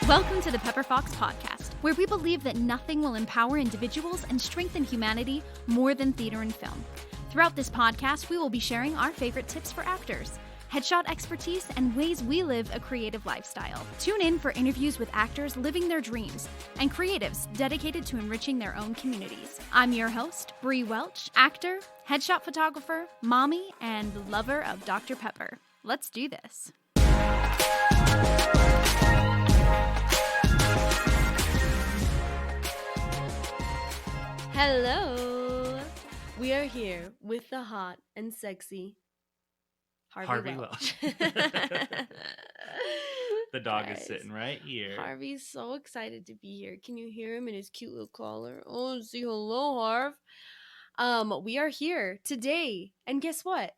Welcome to the Pepper Fox Podcast, where we believe that nothing will empower individuals and strengthen humanity more than theater and film. Throughout this podcast, we will be sharing our favorite tips for actors, headshot expertise, and ways we live a creative lifestyle. Tune in for interviews with actors living their dreams and creatives dedicated to enriching their own communities. I'm your host, Bre Welch, actor, headshot photographer, mommy, and lover of Dr. Pepper. Let's do this. Hello! We are here with the hot and sexy Harvey Welch. The dog is sitting right here. Harvey's so excited to be here. Can you hear him in his cute little collar? Oh, say hello, Harv. We are here today, and guess what?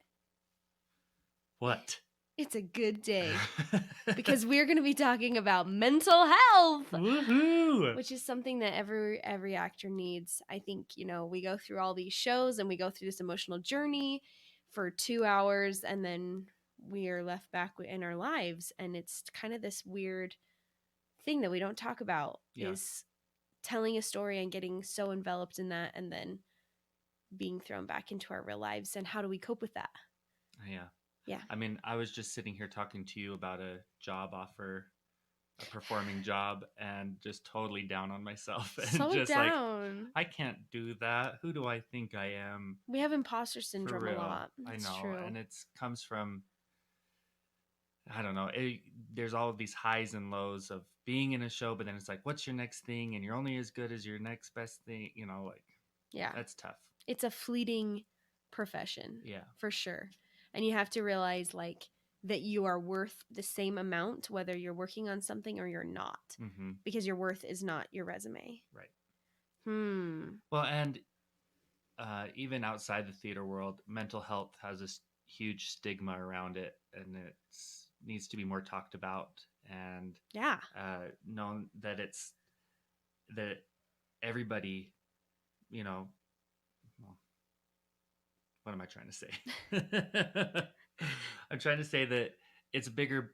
What? It's a good day because we're going to be talking about mental health. Woohoo! Which is something that every actor needs. I think, we go through all these shows and we go through this emotional journey for 2 hours and then we are left back in our lives. And it's kind of this weird thing that we don't talk about is telling a story and getting so enveloped in that and then being thrown back into our real lives. And how do we cope with that? Yeah. Yeah. I mean, I was just sitting here talking to you about a job offer, a performing job, and just totally down on myself. And So just down. I can't do that. Who do I think I am? We have imposter syndrome a lot. I It's know. true. And it comes from, I don't know. There's all of these highs and lows of being in a show, but then it's like, what's your next thing? And you're only as good as your next best thing. Yeah. That's tough. It's a fleeting profession. Yeah. For sure. And you have to realize that you are worth the same amount whether you're working on something or you're not. Mm-hmm. Because your worth is not your resume. Right. Well, and even outside the theater world, mental health has this huge stigma around it, and it needs to be more talked about and known that that everybody, what am I trying to say? I'm trying to say that it's a bigger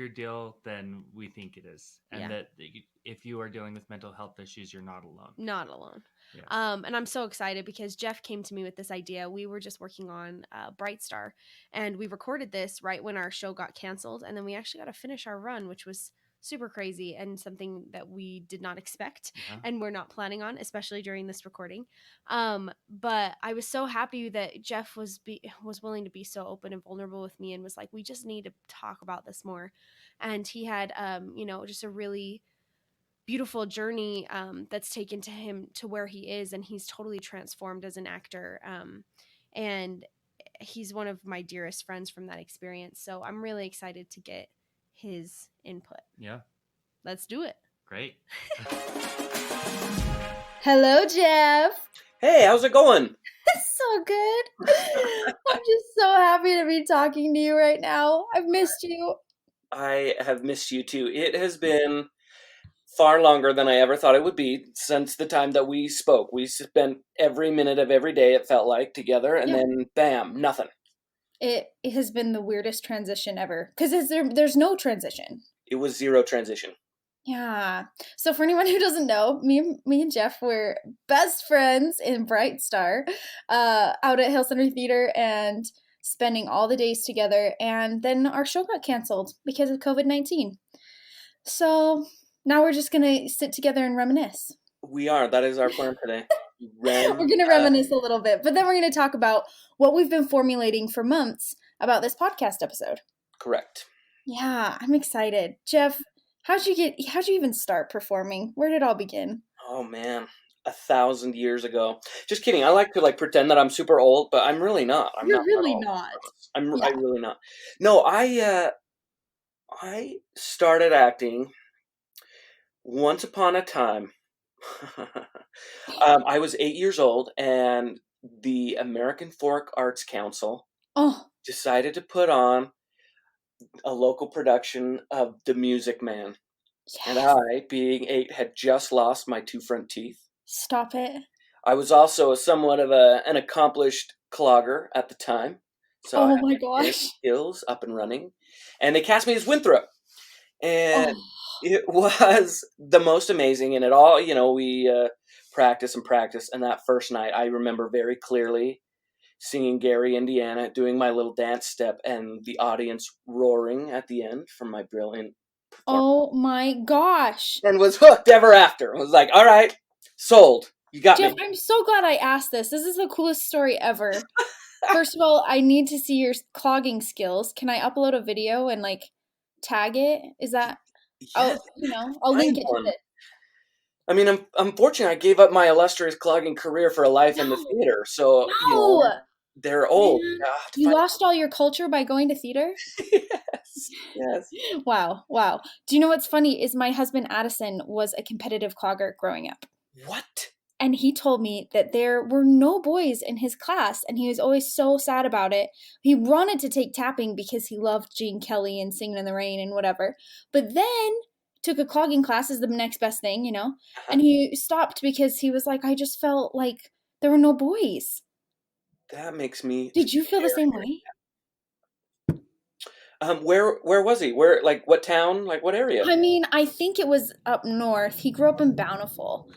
deal than we think it is. And that if you are dealing with mental health issues, you're not alone. Not alone. Yeah. And I'm so excited because Jeff came to me with this idea. We were just working on Bright Star, and we recorded this right when our show got canceled. And then we actually got to finish our run, which was super crazy and something that we did not expect and we're not planning on, especially during this recording. But I was so happy that Jeff was willing to be so open and vulnerable with me and was like, we just need to talk about this more. And he had, just a really beautiful journey that's taken to him to where he is. And he's totally transformed as an actor. And he's one of my dearest friends from that experience. So I'm really excited to get his input. Yeah. Let's do it. Great. Hello, Jeff. Hey, how's it going? It's so good. I'm just so happy to be talking to you right now. I've missed you. I have missed you too. It has been far longer than I ever thought it would be since the time that we spoke. We spent every minute of every day, it felt like, together, and then bam, nothing. It has been the weirdest transition ever. Because there's no transition. It was zero transition. Yeah. So for anyone who doesn't know, me and Jeff were best friends in Bright Star, out at Hill Center Theater and spending all the days together. And then our show got canceled because of COVID-19. So now we're just going to sit together and reminisce. We are. That is our plan today. We're going to reminisce a little bit, but then we're going to talk about what we've been formulating for months about this podcast episode. Correct. Yeah, I'm excited. Jeff, how'd you even start performing? Where did it all begin? Oh man, 1,000 years ago. Just kidding. I like to pretend that I'm super old, but I'm really not. You're really not. I'm really not. No, I started acting once upon a time. I was 8 years old, and the American Folk Arts Council decided to put on a local production of The Music Man. Yes. And I, being 8, had just lost my 2 front teeth. Stop it. I was also somewhat of an accomplished clogger at the time. So oh my gosh. Skills up and running. And they cast me as Winthrop. And It was the most amazing, and it all, we practice and practice. And that first night, I remember very clearly singing Gary, Indiana, doing my little dance step, and the audience roaring at the end from my brilliant performance. Oh my gosh. And was hooked ever after. I was like, all right, sold. You got Jeff, me. I'm so glad I asked this. This is the coolest story ever. First of all, I need to see your clogging skills. Can I upload a video and like tag it? Is that Yes, I'll link find it to one. it. I mean, unfortunately, I gave up my illustrious clogging career for a life in the theater. So, No. they're old. Man, Yeah, you lost all your culture by going to theater? Yes. Wow. Do you know what's funny is my husband Addison was a competitive clogger growing up. What? And he told me that there were no boys in his class, and he was always so sad about it. He wanted to take tapping because he loved Gene Kelly and Singing in the Rain and whatever. But then took a clogging class as the next best thing, and he stopped because he was like, I just felt like there were no boys. That makes me. Did you feel the same way? Where was he? Where, like, what town? Like, what area? I mean, I think it was up north. He grew up in Bountiful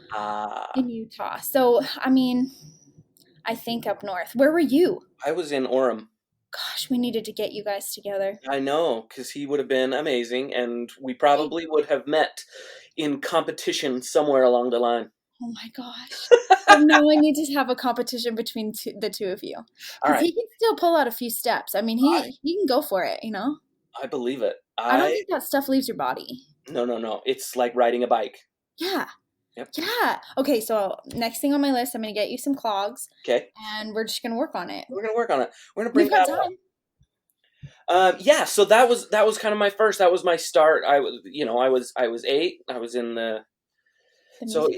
in Utah. So, I mean, I think up north. Where were you? I was in Orem. Gosh, we needed to get you guys together. I know, because he would have been amazing, and we probably would have met in competition somewhere along the line. Oh my gosh. Well, now I need to have a competition between the two of you. Because he can still pull out a few steps. I mean, he can go for it, I believe it. I don't think that stuff leaves your body. No. It's like riding a bike. Yeah. Yep. Yeah. Okay, so next thing on my list, I'm going to get you some clogs. Okay. And we're just going to work on it. We're going to work on it. We're going to bring We've got that time. Yeah, so that was kind of my first. That was my start. I was 8. I was in so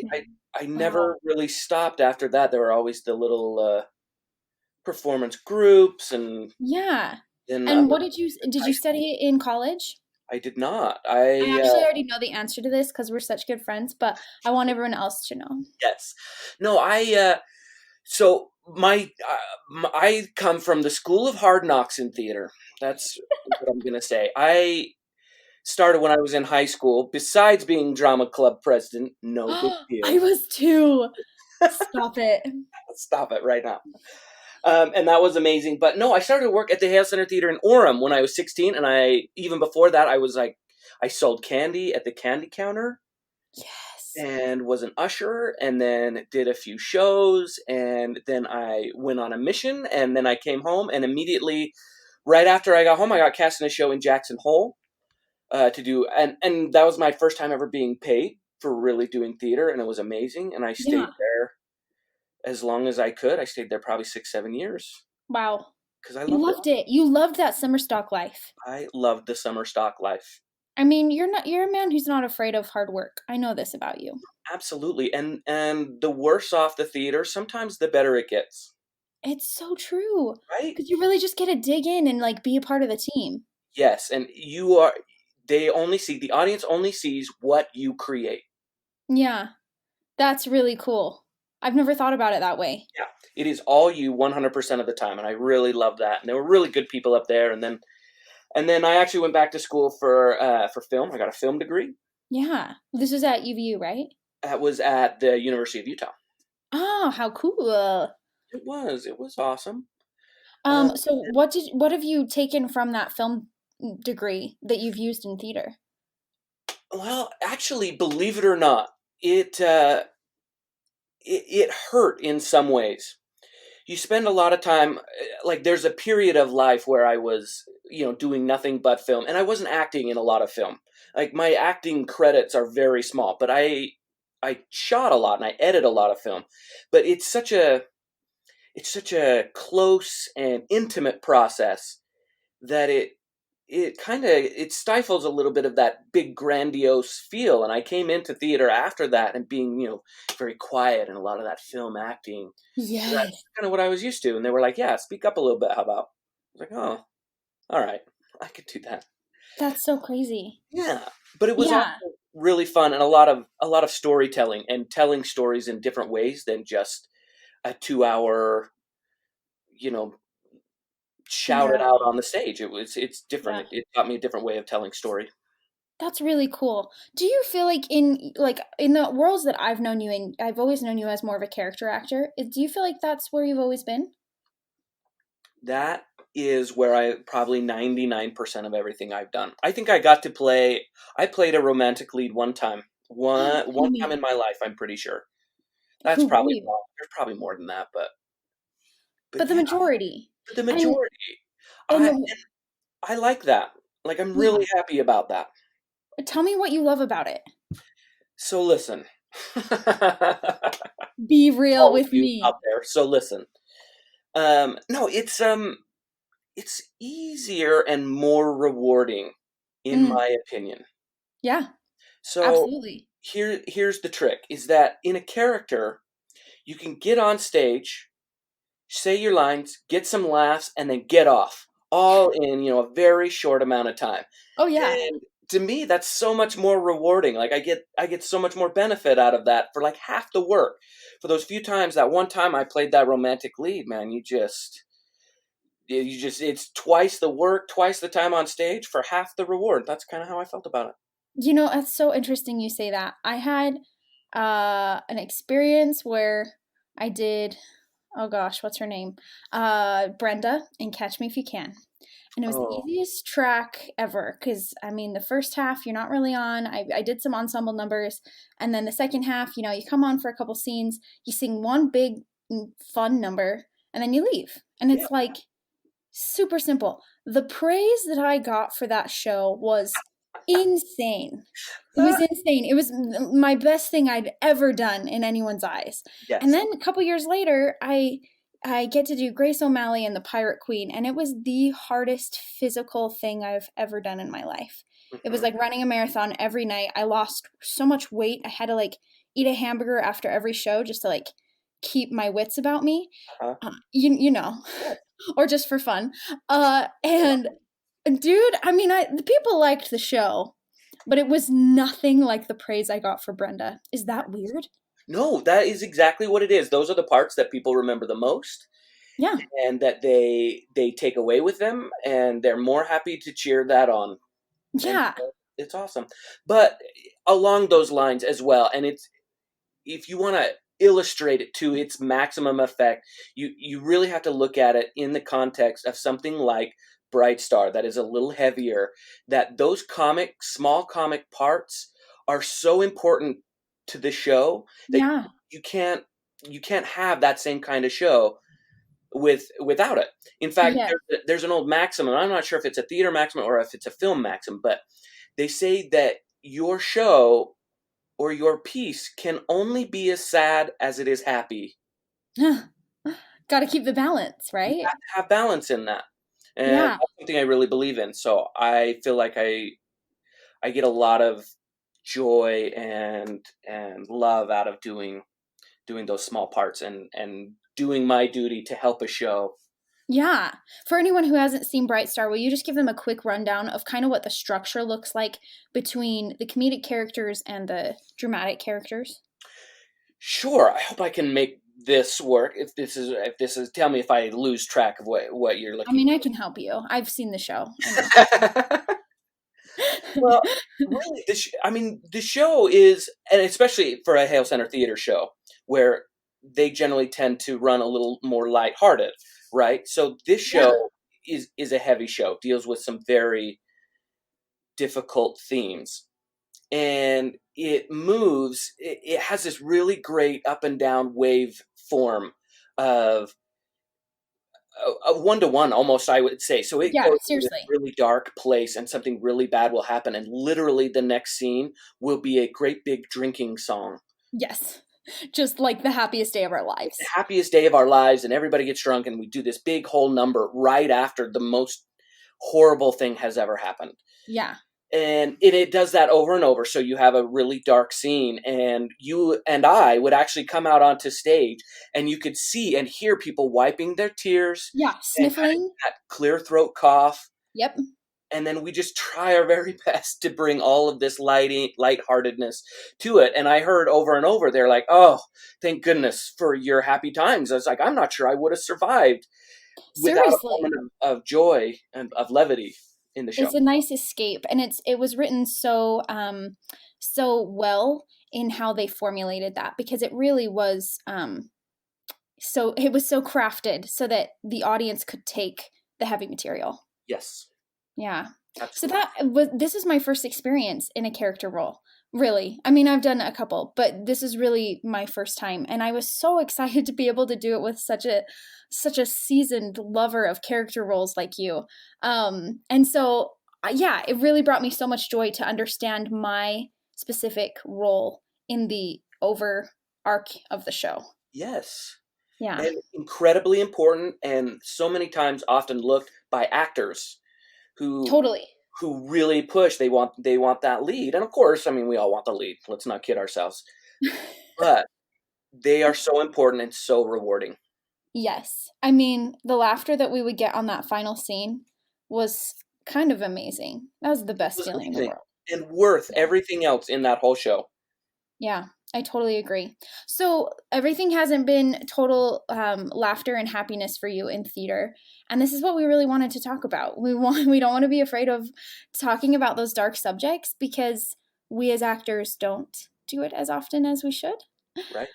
I never really stopped after that. There were always the little performance groups and yeah. And what did you study in college? I did not. I actually already know the answer to this because we're such good friends, but I want everyone else to know. Yes. No, so I come from the School of Hard Knocks in theater. That's what I'm going to say. I started when I was in high school. Besides being drama club president, no big deal. I was too. Stop it. Stop it right now. And that was amazing. But no, I started to work at the Hale Center Theater in Orem when I was 16. And even before that, I sold candy at the candy counter. Yes. And was an usher, and then did a few shows, and then I went on a mission, and then I came home, and immediately, right after I got home, I got cast in a show in Jackson Hole to do, and that was my first time ever being paid for really doing theater, and it was amazing, and I stayed there as long as I could. I stayed there probably 6-7 years. Wow. Because I loved it. You loved that summer stock life. I loved the summer stock life. I mean, you're a man who's not afraid of hard work. I know this about you. Absolutely. And the worse off the theater, sometimes the better it gets. It's so true. Right? Because you really just get to dig in and like be a part of the team. Yes, and the audience only sees what you create. Yeah. That's really cool. I've never thought about it that way. Yeah. It is all you 100% of the time, and I really love that. And there were really good people up there, and then I actually went back to school for film. I got a film degree. Yeah. This was at UVU, right? That was at the University of Utah. Oh, how cool. It was awesome. So what have you taken from that film degree that you've used in theater? Well, actually, believe it or not, it hurt in some ways. You spend a lot of time, like there's a period of life where I was, doing nothing but film, and I wasn't acting in a lot of film. Like my acting credits are very small, but I shot a lot and I edit a lot of film. But it's such a close and intimate process that it stifles a little bit of that big grandiose feel. And I came into theater after that and being, very quiet and a lot of that film acting. Yes. So that's kind of what I was used to. And they were like, yeah, speak up a little bit. How about? I was like, oh, all right, I could do that. That's so crazy. Yeah. But it was also really fun and a lot of storytelling and telling stories in different ways than just a 2-hour, shout it out on the stage. It's different. It taught me a different way of telling story. That's really cool. Do you feel like in the worlds that I've known you in, I've always known you as more of a character actor. Do you feel like that's where you've always been? That is where I probably 99% of everything I've done. I think I got to play. I played a romantic lead one time. One time in my life, I'm pretty sure. That's probably wrong. There's probably more than that, but the yeah, majority. the majority. I like that. Like, I'm really happy about that. Tell me what you love about it. So listen. Be real with me out there. So listen. No, it's easier and more rewarding, in my opinion. Yeah. So absolutely. Here's the trick: is that in a character, you can get on stage, say your lines, get some laughs, and then get off, all in a very short amount of time. Oh yeah. And to me, that's so much more rewarding. Like, I get so much more benefit out of that for like half the work. For those few times, that one time I played that romantic lead, man, it's twice the work, twice the time on stage for half the reward. That's kind of how I felt about it. That's so interesting you say that. I had an experience where I did, oh gosh, what's her name? Brenda in Catch Me If You Can. And it was the easiest track ever because, I mean, the first half you're not really on. I did some ensemble numbers. And then the second half, you come on for a couple scenes, you sing one big fun number, and then you leave. And it's like super simple. The praise that I got for that show was insane. It was insane. It was my best thing I'd ever done in anyone's eyes. Yes. And then a couple years later, I get to do Grace O'Malley and the Pirate Queen, and it was the hardest physical thing I've ever done in my life. It was like running a marathon every night. I lost so much weight. I had to eat a hamburger after every show just to keep my wits about me. Or just for fun. And dude, I mean, the people liked the show, but it was nothing like the praise I got for Brenda. Is that weird? No, that is exactly what it is. Those are the parts that people remember the most. Yeah. And that they take away with them, and they're more happy to cheer that on. Yeah. And it's awesome. But along those lines as well, and if you want to illustrate it to its maximum effect, you really have to look at it in the context of something like Bright Star that is a little heavier, that those small comic parts are so important to the show that you can't have that same kind of show without it. In fact, there's an old maxim, and I'm not sure if it's a theater maxim or if it's a film maxim, but they say that your show or your piece can only be as sad as it is happy. Got to keep the balance, right? You have to have balance in that. And that's something I really believe in. So I feel like I get a lot of joy and love out of doing those small parts and doing my duty to help a show. Yeah. For anyone who hasn't seen Bright Star, will you just give them a quick rundown of kind of what the structure looks like between the comedic characters and the dramatic characters? Sure. I hope I can make this work. If this is, tell me if I lose track of what you're looking. I mean, I can help you. I've seen the show. Well, really, the show is, and especially for a Hale Center Theater show, where they generally tend to run a little more lighthearted, right? So this show is a heavy show, deals with some very difficult themes, and it moves. It has this really great up and down wave form of a 1-to-1 almost, I would say. So it goes to a really dark place and something really bad will happen, and literally the next scene will be a great big drinking song. Yes. Just like the happiest day of our lives. The happiest day of our lives, and everybody gets drunk, and we do this big whole number right after the most horrible thing has ever happened. Yeah. And it does that over and over. So you have a really dark scene, and you and I would actually come out onto stage, and you could see and hear people wiping their tears. Yeah, sniffling. That clear throat cough. Yep. And then we just try our very best to bring all of this lightheartedness to it. And I heard over and over, they're like, "Oh, thank goodness for your happy times." I was like, I'm not sure I would have survived without a moment of joy and of levity. in the show. It's a nice escape, and it was written so so well in how they formulated that, because it really was so it was so crafted so that the audience could take the heavy material. Yes. Yeah. Absolutely. So this is my first experience in a character role. Really. I mean, I've done a couple, but this is really my first time, and I was so excited to be able to do it with such a seasoned lover of character roles like you. And so yeah, it really brought me so much joy to understand my specific role in the over arc of the show. Yes. Yeah. And incredibly important, and so many times often looked by actors who Totally. who really push. They want that lead, and of course, I mean, we all want the lead. Let's not kid ourselves. But they are so important and so rewarding. Yes. I mean, the laughter that we would get on that final scene was kind of amazing. That was the best feeling in the world. And worth everything else in that whole show. Yeah, I totally agree. So everything hasn't been total laughter and happiness for you in theater. And this is what we really wanted to talk about. We don't want to be afraid of talking about those dark subjects, because we as actors don't do it as often as we should. Right.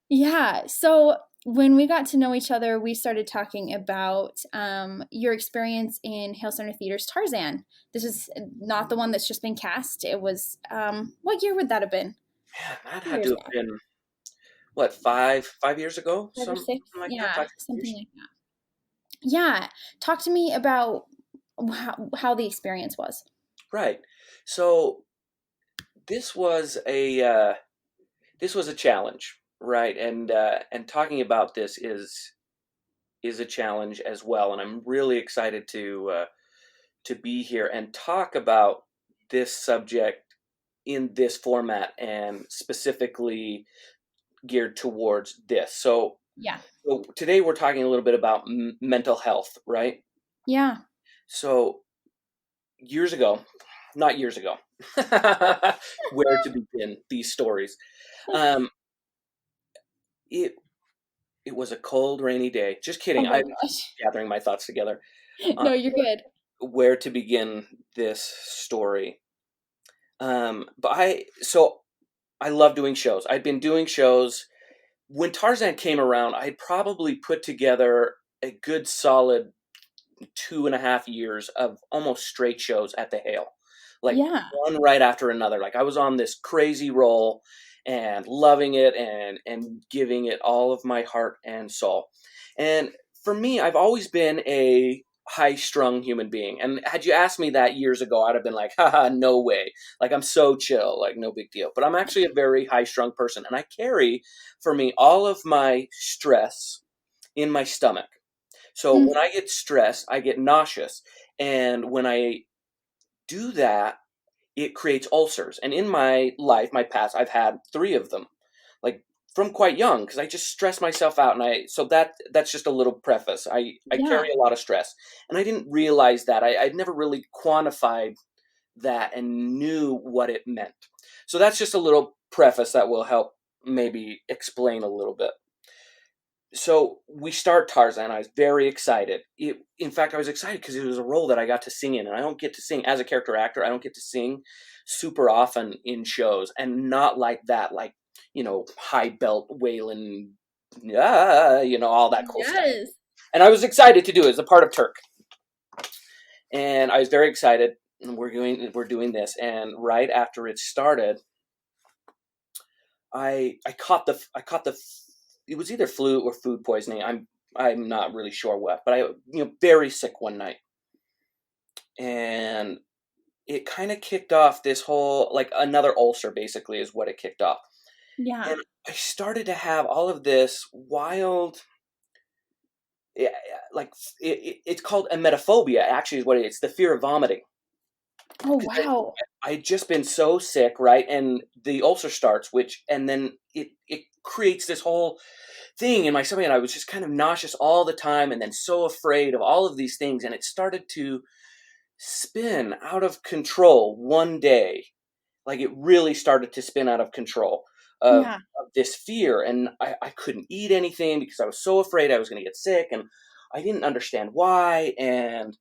Yeah. So when we got to know each other, we started talking about your experience in Hale Center Theater's Tarzan. This is not the one that's just been cast. It was, what year would that have been? Man, that had to have been, what, 5 years ago? 5 or 6? Something like Yeah, that. something like that. Yeah. Talk to me about how the experience was. Right. So this was a challenge, right? And talking about this is a challenge as well. And I'm really excited to be here and talk about this subject in this format, and specifically geared towards this. So today we're talking a little bit about mental health, right? Yeah. So not years ago, where to begin these stories? It was a cold, rainy day. Just kidding. Oh my I'm gosh. gathering my thoughts together. No, you're good. Where to begin this story? But I love doing shows. I'd been doing shows when Tarzan came around. I'd probably put together a good solid 2.5 years of almost straight shows at the Hale, like one right after another. Like I was on this crazy roll and loving it and giving it all of my heart and soul. And for me, I've always been a high-strung human being. And had you asked me that years ago, I'd have been like, haha, no way. Like, I'm so chill, like, no big deal. But I'm actually a very high-strung person. And I carry, for me, all of my stress in my stomach. So when I get stressed, I get nauseous. And when I do that, it creates ulcers. And in my life, my past, I've had 3 of them, like from quite young, because I just stress myself out. And so that's just a little preface. I carry a lot of stress, and I didn't realize that. I'd never really quantified that and knew what it meant. So that's just a little preface that will help maybe explain a little bit. So we start Tarzan. I was very excited. In fact, I was excited because it was a role that I got to sing in, and I don't get to sing as a character actor. I don't get to sing super often in shows, and not like that, like, high belt wailing, all that cool stuff. And I was excited to do it as a part of Turk, and I was very excited. And we're doing this, and right after it started, I caught the. It was either flu or food poisoning. I'm not really sure what, but I very sick one night, and it kind of kicked off this whole, like, another ulcer basically is what it kicked off. Yeah. And I started to have all of this wild, like it's called emetophobia. Actually, is what it is. It's the fear of vomiting. Oh wow! I'd just been so sick, right? And the ulcer starts, and then it creates this whole thing in my stomach, and I was just kind of nauseous all the time, and then so afraid of all of these things, and it started to spin out of control one day. Like, it really started to spin out of control of this fear, and I couldn't eat anything because I was so afraid I was going to get sick, and I didn't understand why, and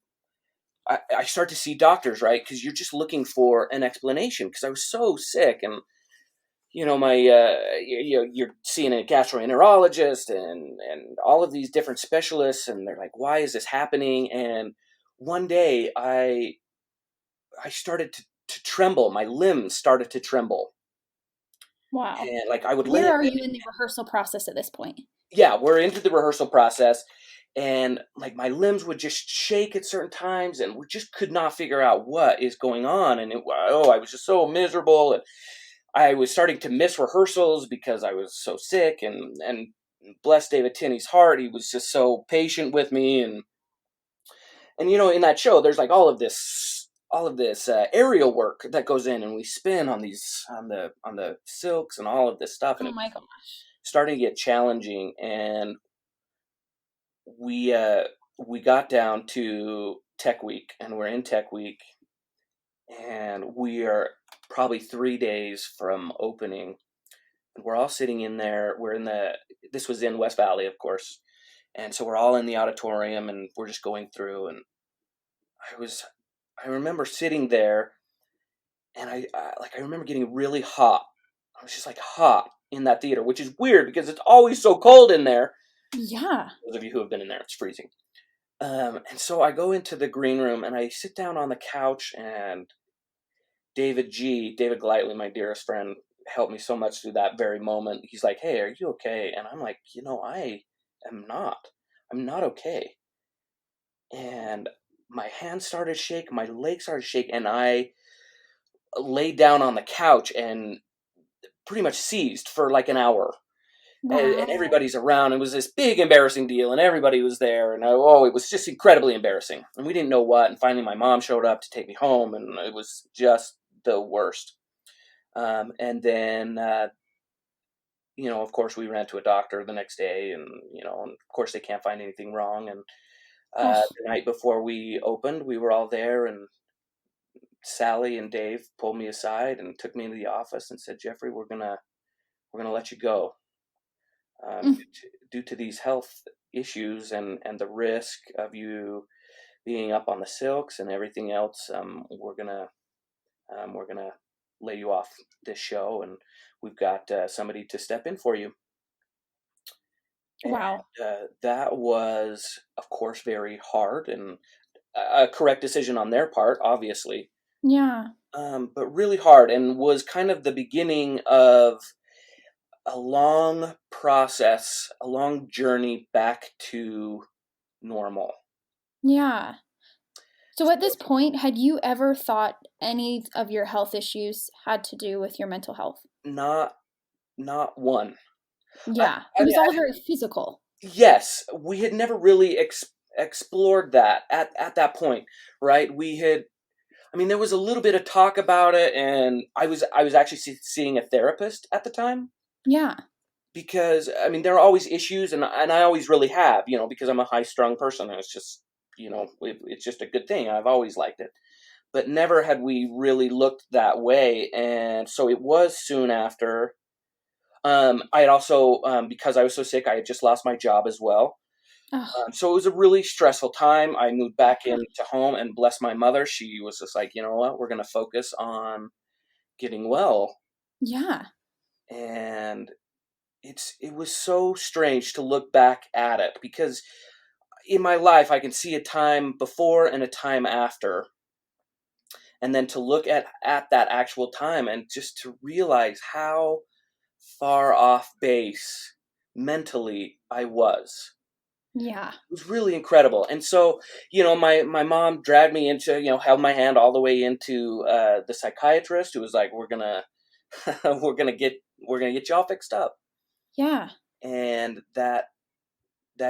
I start to see doctors, right? Because you're just looking for an explanation, because I was so sick. And my you're seeing a gastroenterologist and all of these different specialists, and they're like, why is this happening? And one day I started to tremble. My limbs started to tremble. Wow. And like I would Where are you in the rehearsal process at this point? Yeah, we're into the rehearsal process, and like my limbs would just shake at certain times, and we just could not figure out what is going on. And I was just so miserable, and I was starting to miss rehearsals because I was so sick. And bless David Tinney's heart, he was just so patient with me. And in that show, there's like all of this aerial work that goes in, and we spin on the silks and all of this stuff. And oh my gosh, starting to get challenging. And we got down to Tech Week, and we're in Tech Week, and we are probably 3 days from opening. And we're all sitting in there. This was in West Valley, of course. And so we're all in the auditorium, and we're just going through. And I remember sitting there, and I remember getting really hot. I was just like hot in that theater, which is weird because it's always so cold in there. Yeah. Those of you who have been in there, it's freezing. And so I go into the green room, and I sit down on the couch, and David Glightly, my dearest friend, helped me so much through that very moment. He's like, hey, are you okay? And I'm like, I am not. I'm not okay. And my hands started to shake, my legs started to shake, and I laid down on the couch and pretty much seized for like an hour. Wow. And everybody's around. It was this big embarrassing deal, and everybody was there, and it was just incredibly embarrassing. And we didn't know what. And finally, my mom showed up to take me home, and it was just the worst. And then, of course, we ran to a doctor the next day, and of course, they can't find anything wrong. And the night before we opened, we were all there, and Sally and Dave pulled me aside and took me into the office and said, Jeffrey, we're gonna let you go. Due to these health issues and the risk of you being up on the silks and everything else, we're gonna lay you off this show, and we've got somebody to step in for you. Wow. And, that was, of course, very hard and a correct decision on their part, obviously. Yeah. But really hard, and was kind of the beginning of a long process, a long journey back to normal. Yeah. So at this point, had you ever thought any of your health issues had to do with your mental health? Not one. Yeah. It was all very physical. Yes. We had never really explored that at that point, right? There was a little bit of talk about it, and I was actually seeing a therapist at the time. Yeah. Because, there are always issues, and I always really have, because I'm a high-strung person, and it's just, it's just a good thing. I've always liked it. But never had we really looked that way, and so it was soon after. I had also, because I was so sick, I had just lost my job as well. So it was a really stressful time. I moved back into home, and bless my mother, she was just like, you know what, we're going to focus on getting well. Yeah. And it was so strange to look back at it, because in my life I can see a time before and a time after, and then to look at that actual time and just to realize how far off base mentally I was. Yeah. It was really incredible. And so, my mom dragged me into, held my hand all the way into the psychiatrist, who was like, we're gonna get you all fixed up. Yeah. And that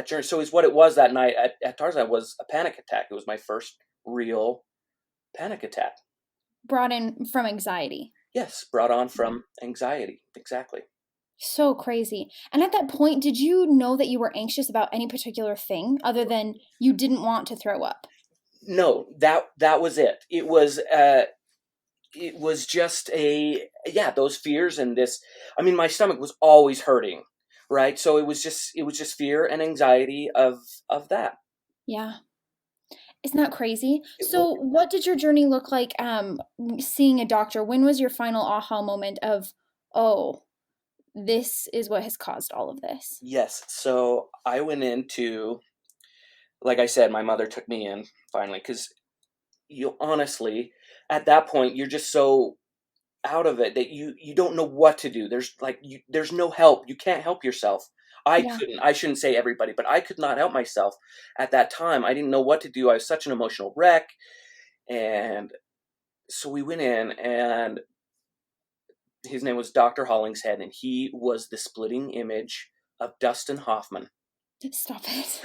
journey, so is what it was that night at Tarzan, was a panic attack. It was my first real panic attack. Brought in from anxiety. Yes, brought on from anxiety. Exactly. So crazy. And at that point, did you know that you were anxious about any particular thing other than you didn't want to throw up? No, that was it. It was just those fears and this. My stomach was always hurting, right? So it was just fear and anxiety of that. Yeah. Isn't that crazy? So what did your journey look like seeing a doctor? When was your final aha moment of, oh, this is what has caused all of this? Yes. So I went into, like I said, my mother took me in finally, because you honestly, at that point, you're just so out of it that you don't know what to do. There's no help. You can't help yourself. Yeah. I shouldn't say everybody, but I could not help myself at that time. I didn't know what to do. I was such an emotional wreck. And so we went in, and his name was Dr. Hollingshead, and he was the splitting image of Dustin Hoffman. Stop it.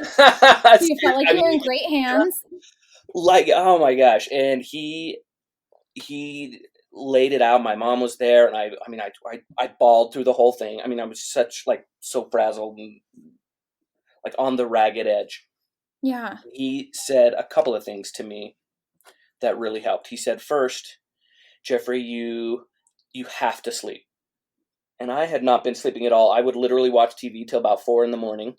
You You felt like you were in great hands. Like, oh my gosh. And he laid it out. My mom was there, and I bawled through the whole thing. I mean, I was so frazzled and like on the ragged edge. Yeah. He said a couple of things to me that really helped. He said, first, Jeffrey, you have to sleep. And I had not been sleeping at all. I would literally watch TV till about 4 a.m.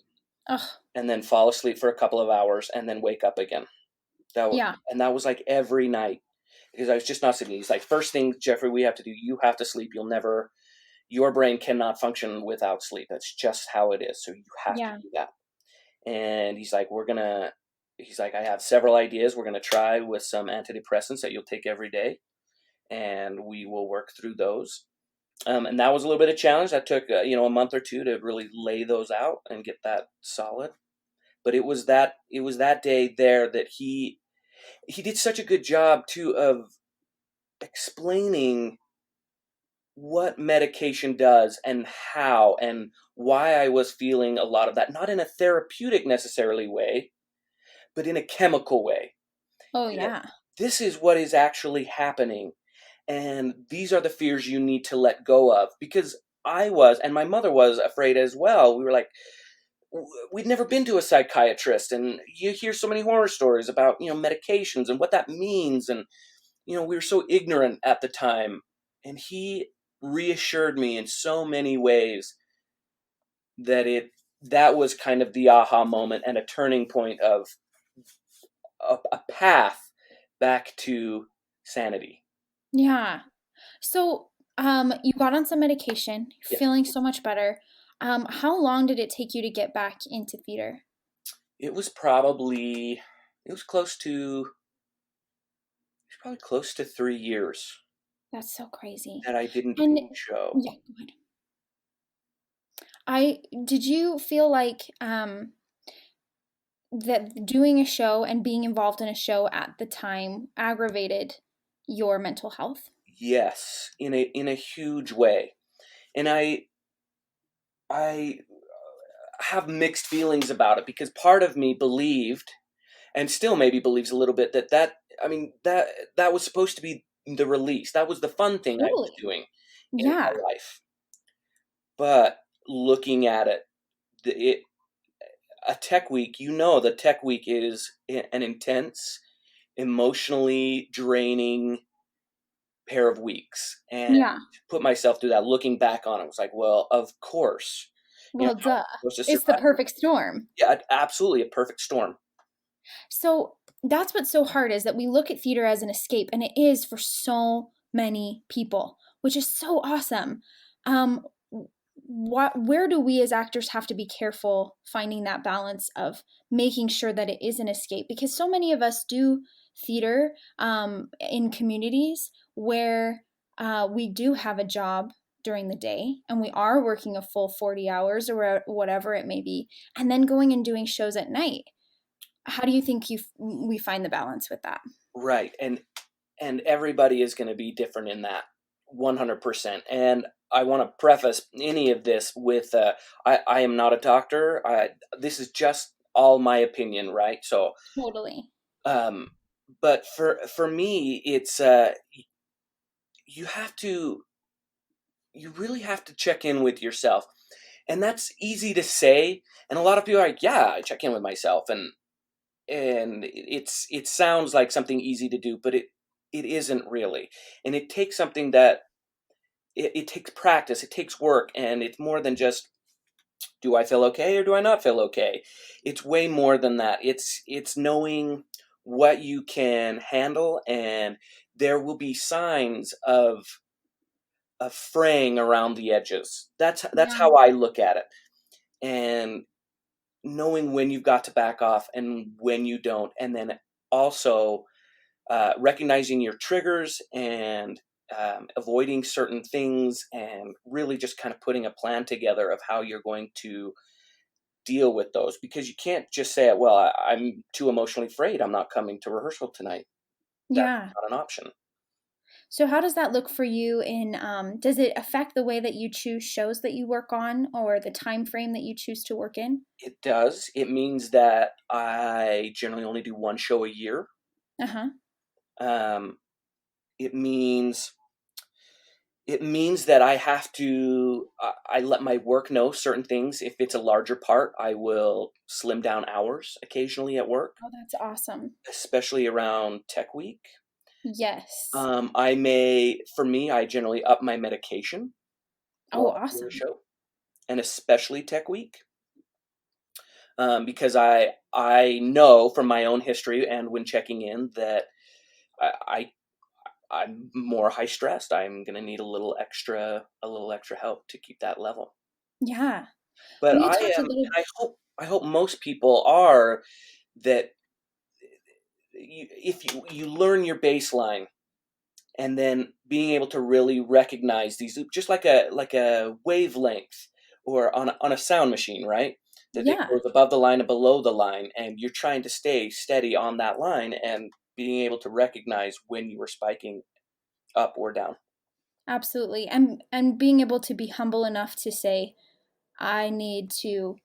Ugh. and then fall asleep for a couple of hours and then wake up again. And that was like every night, because I was just not sleeping. He's like, first thing, Jeffrey, we have to do, you have to sleep. Your brain cannot function without sleep. That's just how it is. So you have to do that. And he's like, I have several ideas. We're going to try with some antidepressants that you'll take every day, and we will work through those. And that was a little bit of a challenge. That took, a month or two to really lay those out and get that solid. But it was that day there that he did such a good job too of explaining what medication does and how and why I was feeling a lot of that, not in a therapeutic necessarily way, but in a chemical way. Oh, yeah. This is what is actually happening. And these are the fears you need to let go of, because I was, and my mother was afraid as well. We were like, we'd never been to a psychiatrist, and you hear so many horror stories about, medications and what that means. And, we were so ignorant at the time. And he reassured me in so many ways that was kind of the aha moment and a turning point of a path back to sanity. Yeah. So, you got on some medication, feeling so much better. How long did it take you to get back into theater? It was probably close to 3 years. That's so crazy. That I didn't do a show. Yeah, go ahead. Did you feel like that doing a show and being involved in a show at the time aggravated your mental health? Yes, in a huge way. And I have mixed feelings about it, because part of me believed, and still maybe believes a little bit, that was supposed to be the release. That was the fun thing I was doing in my life. But looking at it, a tech week, the tech week is an intense, emotionally draining pair of weeks. And put myself through that, looking back on it, was like, well, of course. Well, duh. It's the perfect storm. Yeah, absolutely a perfect storm. So that's what's so hard, is that we look at theater as an escape, and it is for so many people, which is so awesome. Where do we as actors have to be careful finding that balance of making sure that it is an escape? Because so many of us do theater in communities where we do have a job during the day, and we are working a full 40 hours or whatever it may be, and then going and doing shows at night. How do you think we find the balance with that? Right. And everybody is going to be different in that, 100%. And I want to preface any of this with, I am not a doctor. This is just all my opinion, right? So totally. But for me, it's you really have to check in with yourself, and that's easy to say. And a lot of people are like, "Yeah, I check in with myself," and it sounds like something easy to do, but it isn't really. And it takes something that it takes practice, it takes work, and it's more than just, do I feel okay or do I not feel okay? It's way more than that. It's knowing what you can handle, and there will be signs of fraying around the edges. That's how I look at it. And knowing when you've got to back off and when you don't, and then also recognizing your triggers and avoiding certain things, and really just kind of putting a plan together of how you're going to deal with those, because you can't just say, well, I'm too emotionally afraid, I'm not coming to rehearsal tonight. That's not an option. So how does that look for you does it affect the way that you choose shows that you work on, or the time frame that you choose to work in? It does. It means that I generally only do one show a year. It means that I have to, I let my work know certain things. If it's a larger part, I will slim down hours occasionally at work. Oh, that's awesome. Especially around Tech Week. Yes. I generally up my medication. Oh, awesome. Show, and especially Tech Week. Because I know from my own history and when checking in that I'm more high stressed. I'm going to need a little extra help to keep that level. Yeah. But I hope most people are that. If you learn your baseline, and then being able to really recognize these, just like a wavelength or on a sound machine, right? That it goes above the line and below the line, and you're trying to stay steady on that line, and being able to recognize when you were spiking up or down. Absolutely. And being able to be humble enough to say, I need to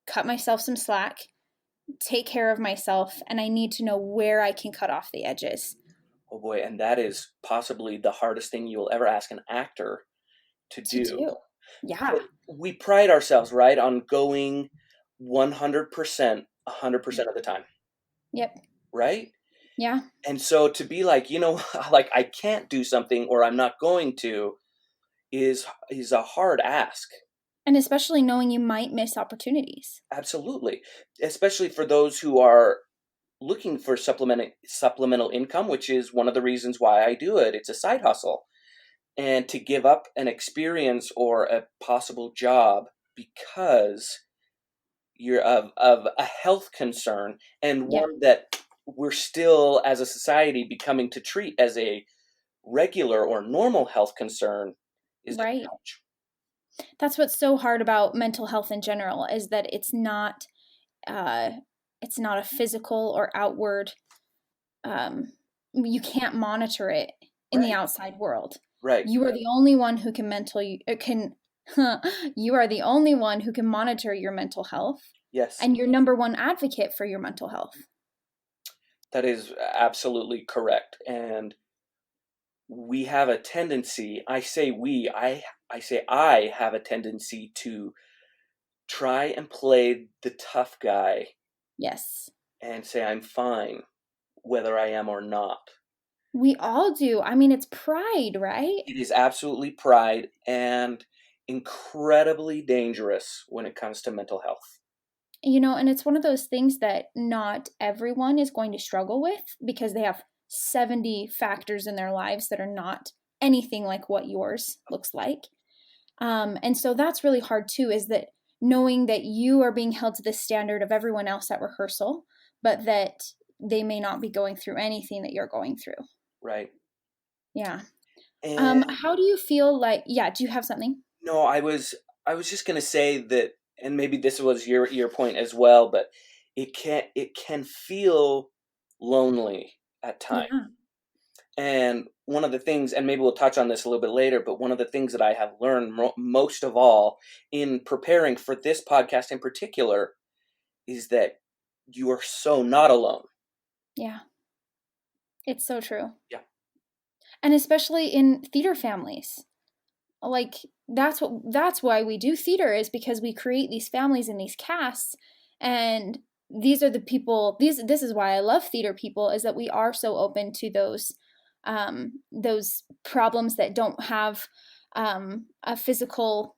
cut myself some slack, take care of myself, and I need to know where I can cut off the edges. Oh boy, and that is possibly the hardest thing you will ever ask an actor to do. Yeah. But we pride ourselves, right, on going 100%, 100% of the time. Yep. Right? Yeah. And so to be like, like I can't do something, or I'm not going to, is a hard ask. And especially knowing you might miss opportunities. Absolutely. Especially for those who are looking for supplemental income, which is one of the reasons why I do it. It's a side hustle. And to give up an experience or a possible job because you're of a health concern, and one that we're still as a society becoming to treat as a regular or normal health concern, is right. That's what's so hard about mental health in general, is that it's not a physical or outward, you can't monitor it in the outside world. Right. You are the only one who you are the only one who can monitor your mental health. Yes. And your number one advocate for your mental health. That is absolutely correct. And we have a tendency, I say I have a tendency to try and play the tough guy. Yes. And say I'm fine, whether I am or not. We all do. I mean, it's pride, right? It is absolutely pride, and incredibly dangerous when it comes to mental health. And it's one of those things that not everyone is going to struggle with, because they have 70 factors in their lives that are not anything like what yours looks like. And so that's really hard too, is that knowing that you are being held to the standard of everyone else at rehearsal, but that they may not be going through anything that you're going through. Right. Yeah. And how do you feel like, do you have something? No, I was just going to say that, and maybe this was your point as well, but it can feel lonely at times. Yeah. And one of the things, and maybe we'll touch on this a little bit later, but one of the things that I have learned most of all in preparing for this podcast in particular is that you are so not alone. Yeah. It's so true. Yeah. And especially in theater families. Like, that's why we do theater, is because we create these families and these casts, and these are the people, this is why I love theater people, is that we are so open to those problems that don't have a physical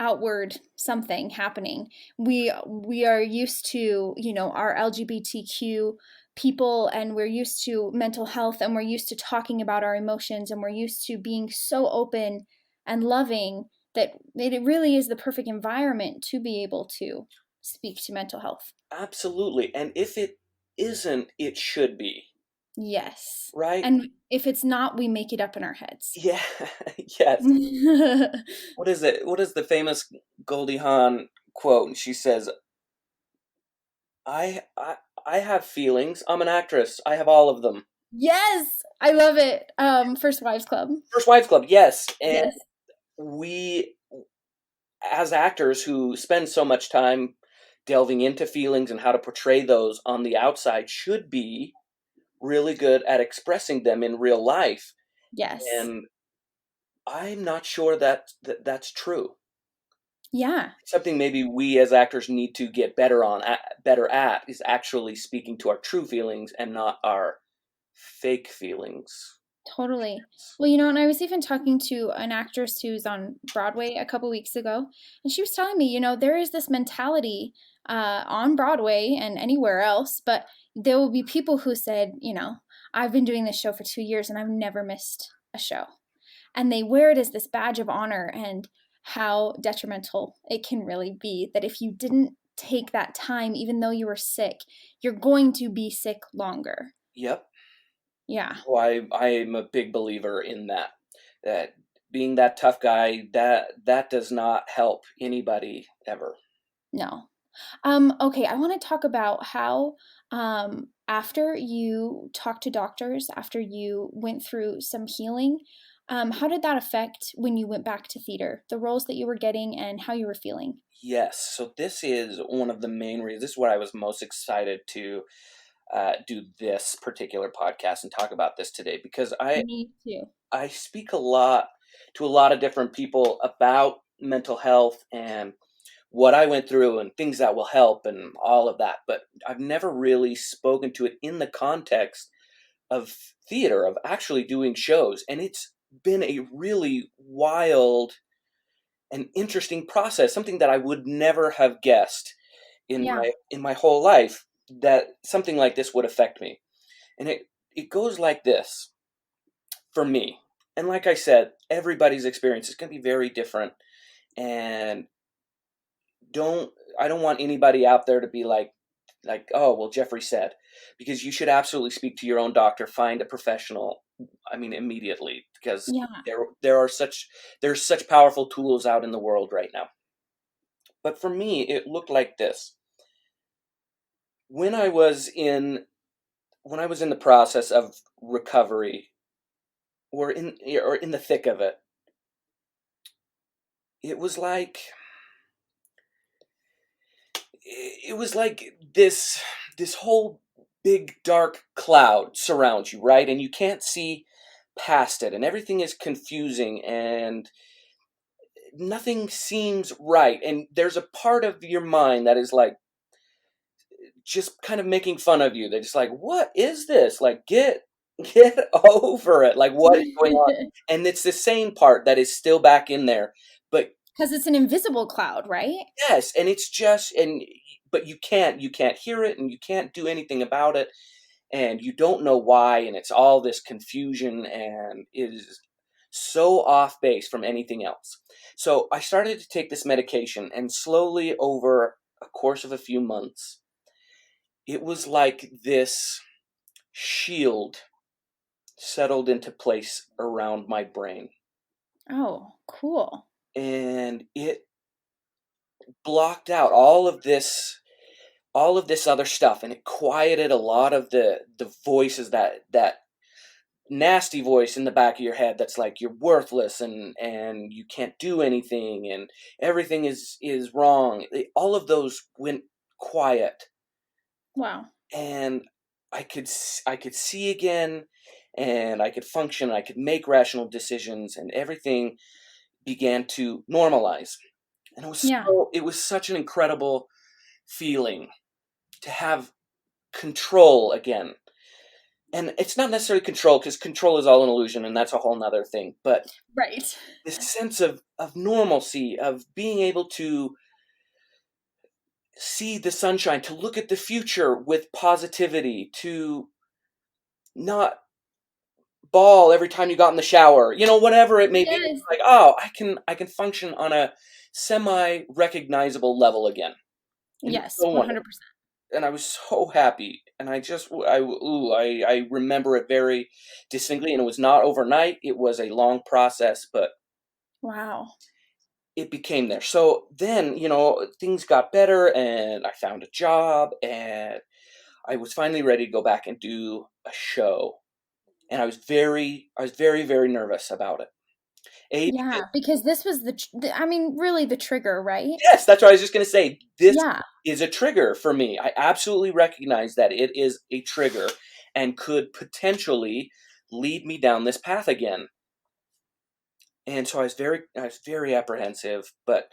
outward something happening. We are used to, our LGBTQ people, and we're used to mental health, and we're used to talking about our emotions, and we're used to being so open and loving, that it really is the perfect environment to be able to speak to mental health. Absolutely. And if it isn't, it should be. Yes. Right? And if it's not, we make it up in our heads. Yeah. Yes. What is it? What is the famous Goldie Hawn quote? And she says, I have feelings. I'm an actress. I have all of them. Yes, I love it. First Wives Club. First Wives Club, yes. And Yes. we, as actors who spend so much time delving into feelings and how to portray those on the outside, should be really good at expressing them in real life. Yes. And I'm not sure that's true. Yeah. Something maybe we as actors need to get better at is actually speaking to our true feelings and not our fake feelings. Totally. Well, you know, and I was even talking to an actress who's on Broadway a couple weeks ago, and she was telling me, you know, there is this mentality on Broadway and anywhere else, but there will be people who said, you know, I've been doing this show for 2 years and I've never missed a show. And they wear it as this badge of honor, and how detrimental it can really be, that if you didn't take that time, even though you were sick, you're going to be sick longer. Yep. Yeah. Oh, I'm a big believer in that. That being that tough guy, that does not help anybody ever. No. Okay, I want to talk about how after you talked to doctors, after you went through some healing, how did that affect when you went back to theater, the roles that you were getting and how you were feeling? Yes, so this is one of the main reasons. This is what I was most excited to do this particular podcast and talk about this today, because Me too. I speak a lot to a lot of different people about mental health and what I went through and things that will help and all of that, but I've never really spoken to it in the context of theater, of actually doing shows, and it's been a really wild and interesting process, something that I would never have guessed in Yeah. my whole life, that something like this would affect me. And it goes like this for me. And like I said, everybody's experience is going to be very different, and I don't want anybody out there to be like, oh, well, Jeffrey said, because you should absolutely speak to your own doctor, find a professional. I mean, immediately, because Yeah. there's such powerful tools out in the world right now. But for me, it looked like this. When I was in the process of recovery, or in the thick of it, it was like this whole big dark cloud surrounds you, right? And you can't see past it, and everything is confusing, and nothing seems right. And there's a part of your mind that is like just kind of making fun of you. They're just like, what is this? Like, get over it. Like, what is going on? And it's the same part that is still back in there, but Because it's an invisible cloud, right? yes, and it's just, but you can't hear it, and you can't do anything about it, and you don't know why, and it's all this confusion, and it is so off base from anything else. So I started to take this medication, and slowly, over a course of a few months, it was like this shield settled into place around my brain, Oh, cool. and it blocked out all of this other stuff, and it quieted a lot of the voices, that nasty voice in the back of your head that's like you're worthless, and you can't do anything, and everything is wrong. All of those went quiet. Wow. And I could see again, and I could function, I could make rational decisions, and everything began to normalize. And it was such an incredible feeling to have control again. And it's not necessarily control, because control is all an illusion, and that's a whole nother thing. But Right. this sense of normalcy, of being able to see the sunshine, to look at the future with positivity, to not bawl every time you got in the shower, whatever it may be. Yes. Like, oh, I can function on a semi-recognizable level again. And Yes, so 100%. and I was so happy, and I remember it very distinctly, and it was not overnight. It was a long process, but wow, it became there. So then, things got better, and I found a job, and I was finally ready to go back and do a show. And I was very, very nervous about it. Yeah, because this was really the trigger, right? Yes, that's what I was just going to say. This Yeah. is a trigger for me. I absolutely recognize that it is a trigger and could potentially lead me down this path again. And so I was very apprehensive, but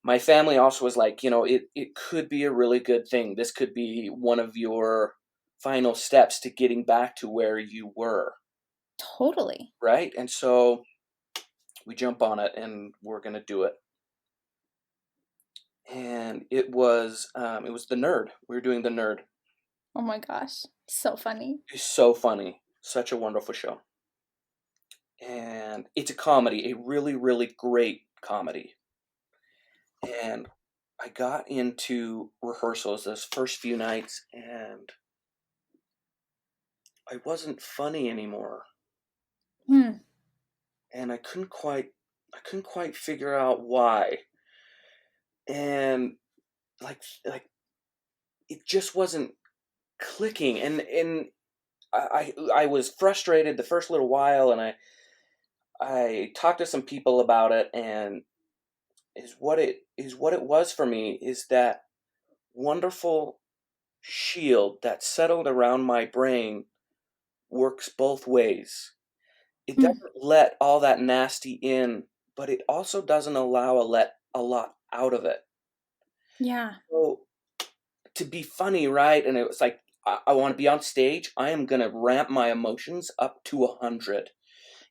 my family also was like, it could be a really good thing. This could be one of your final steps to getting back to where you were. Totally. Right? And so we jump on it, and we're going to do it. And it was The Nerd. We were doing The Nerd. Oh my gosh, so funny. It's so funny. Such a wonderful show. And it's a comedy, a really, really great comedy. And I got into rehearsals those first few nights, and I wasn't funny anymore. And I couldn't quite figure out why. And like it just wasn't clicking, and I was frustrated the first little while, and I talked to some people about it, and what it was for me is that wonderful shield that settled around my brain works both ways. It doesn't let all that nasty in, but it also doesn't allow a lot out of it. Yeah. So to be funny, right? And it was like, I want to be on stage. I am going to ramp my emotions up to 100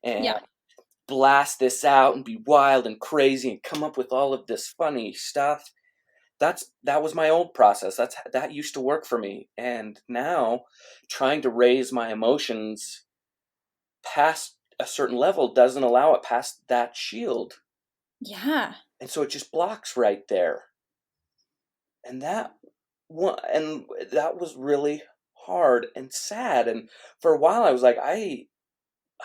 and blast this out and be wild and crazy and come up with all of this funny stuff. That was my old process. That used to work for me. And now trying to raise my emotions past a certain level doesn't allow it past that shield. Yeah. And so it just blocks right there. And that was really hard and sad. And for a while I was like, I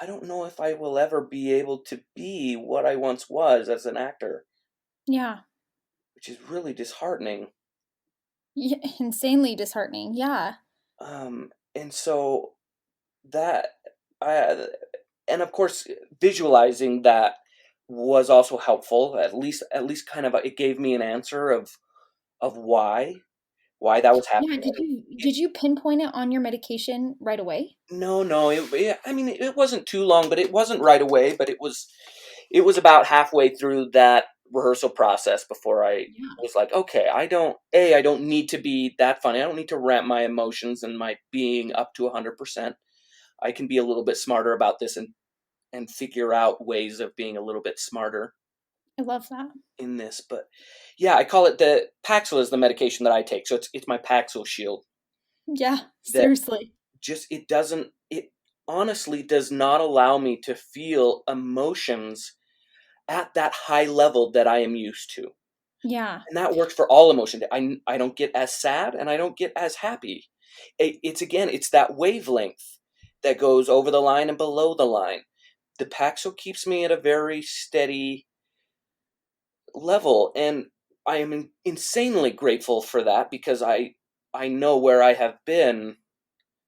don't know if I will ever be able to be what I once was as an actor. Yeah. Which is really disheartening. Yeah, insanely disheartening. Yeah. And so and of course visualizing that was also helpful. At least kind of it gave me an answer of why that was happening. Yeah, did you pinpoint it on your medication right away? No. It wasn't too long, but it wasn't right away. But it was about halfway through that rehearsal process before I was like, okay, I don't need to be that funny. I don't need to ramp my emotions and my being up to 100%. I can be a little bit smarter about this and figure out ways of being a little bit smarter. I love that. In this, but yeah, I call it the Paxil is the medication that I take. So it's my Paxil shield. Yeah, seriously. It honestly does not allow me to feel emotions at that high level that I am used to. Yeah. And that works for all emotion. I don't get as sad and I don't get as happy. It's that wavelength that goes over the line and below the line. The Paxil keeps me at a very steady level, and I am insanely grateful for that because I know where I have been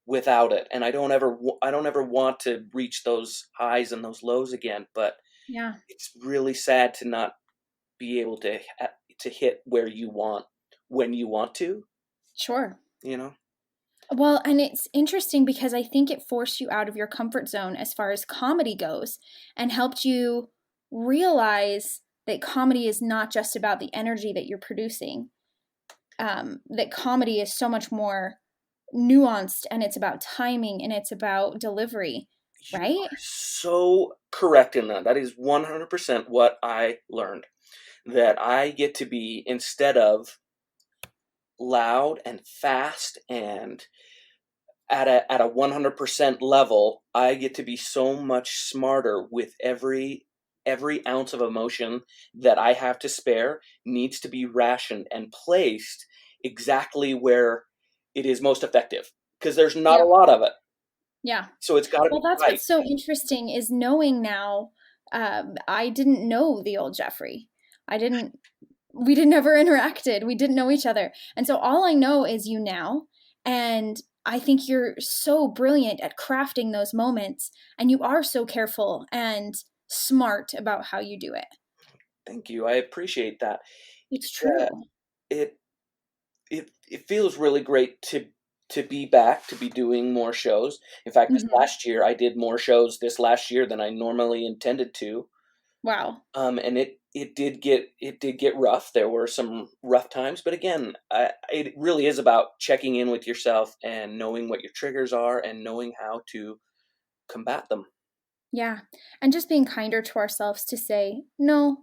without it, and I don't ever want to reach those highs and those lows again. But yeah, it's really sad to not be able to hit where you want when you want to. Sure. Well, and it's interesting because I think it forced you out of your comfort zone as far as comedy goes and helped you realize that comedy is not just about the energy that you're producing. That comedy is so much more nuanced, and it's about timing and it's about delivery, right? You are so correct in that. That is 100% what I learned. That I get to be, instead of loud and fast and at a 100% level, I get to be so much smarter with every ounce of emotion that I have to spare needs to be rationed and placed exactly where it is most effective, because there's not a lot of it. Yeah. So it's got to be that's right. What's so interesting is knowing now. I didn't know the old Jeffrey. We didn't ever interacted. We didn't know each other. And so all I know is you now. And I think you're so brilliant at crafting those moments. And you are so careful and smart about how you do it. Thank you. I appreciate that. It's true. It feels really great to be back, to be doing more shows. In fact, this last year, I did more shows this last year than I normally intended to. Wow. And it did get rough. There were some rough times, but again, it really is about checking in with yourself and knowing what your triggers are and knowing how to combat them. Yeah. And just being kinder to ourselves to say, no,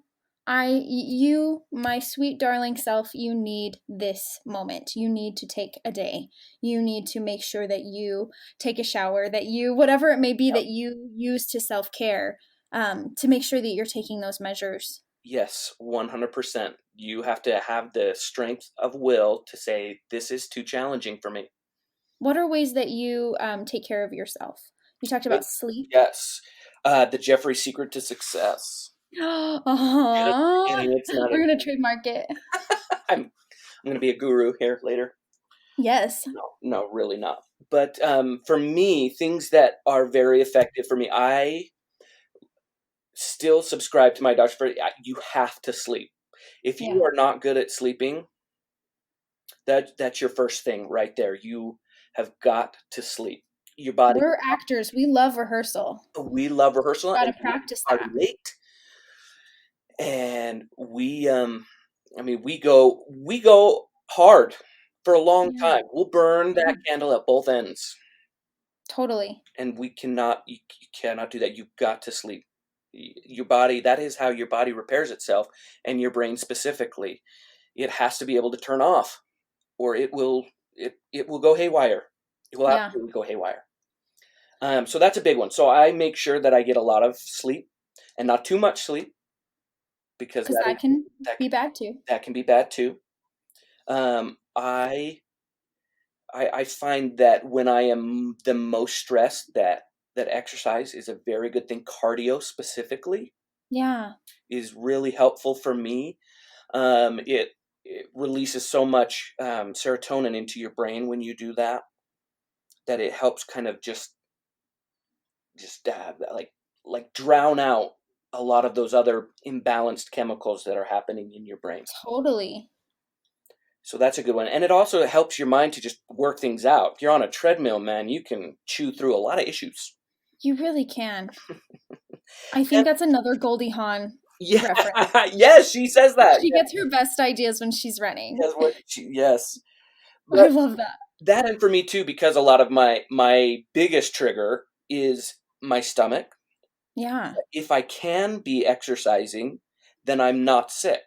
you, my sweet darling self, you need this moment. You need to take a day. You need to make sure that you take a shower, that you, whatever it may be that you use to self-care, to make sure that you're taking those measures. Yes, 100%. You have to have the strength of will to say, this is too challenging for me. What are ways that you take care of yourself? You talked about sleep. Yes. The Jeffrey Secret to Success. We're going to trademark it. I'm going to be a guru here later. Yes. No, really not. But for me, things that are very effective for me, I still subscribe to my doctor. You have to sleep. If you are not good at sleeping, that's your first thing right there. You have got to sleep. Your body. We're actors. We love rehearsal. We love rehearsal. Got to practice that. Late. And we go hard for a long time. We'll burn that candle at both ends. Totally. And you cannot do that. You've got to sleep. Your body, that is how your body repairs itself, and your brain specifically. It has to be able to turn off, or it will go haywire. It will absolutely go haywire. So that's a big one. So I make sure that I get a lot of sleep and not too much sleep, because that can be bad too. That can be bad too. I find that when I am the most stressed, that exercise is a very good thing. Cardio specifically, is really helpful for me. It releases so much serotonin into your brain when you do that it helps kind of just like drown out a lot of those other imbalanced chemicals that are happening in your brain. Totally. So that's a good one. And it also helps your mind to just work things out. If you're on a treadmill, man, you can chew through a lot of issues. You really can. I think that's another Goldie Hawn reference. Yes, she says that. She gets her best ideas when she's running. Yes. I love that. That, and for me too, because a lot of my biggest trigger is my stomach. Yeah. If I can be exercising, then I'm not sick.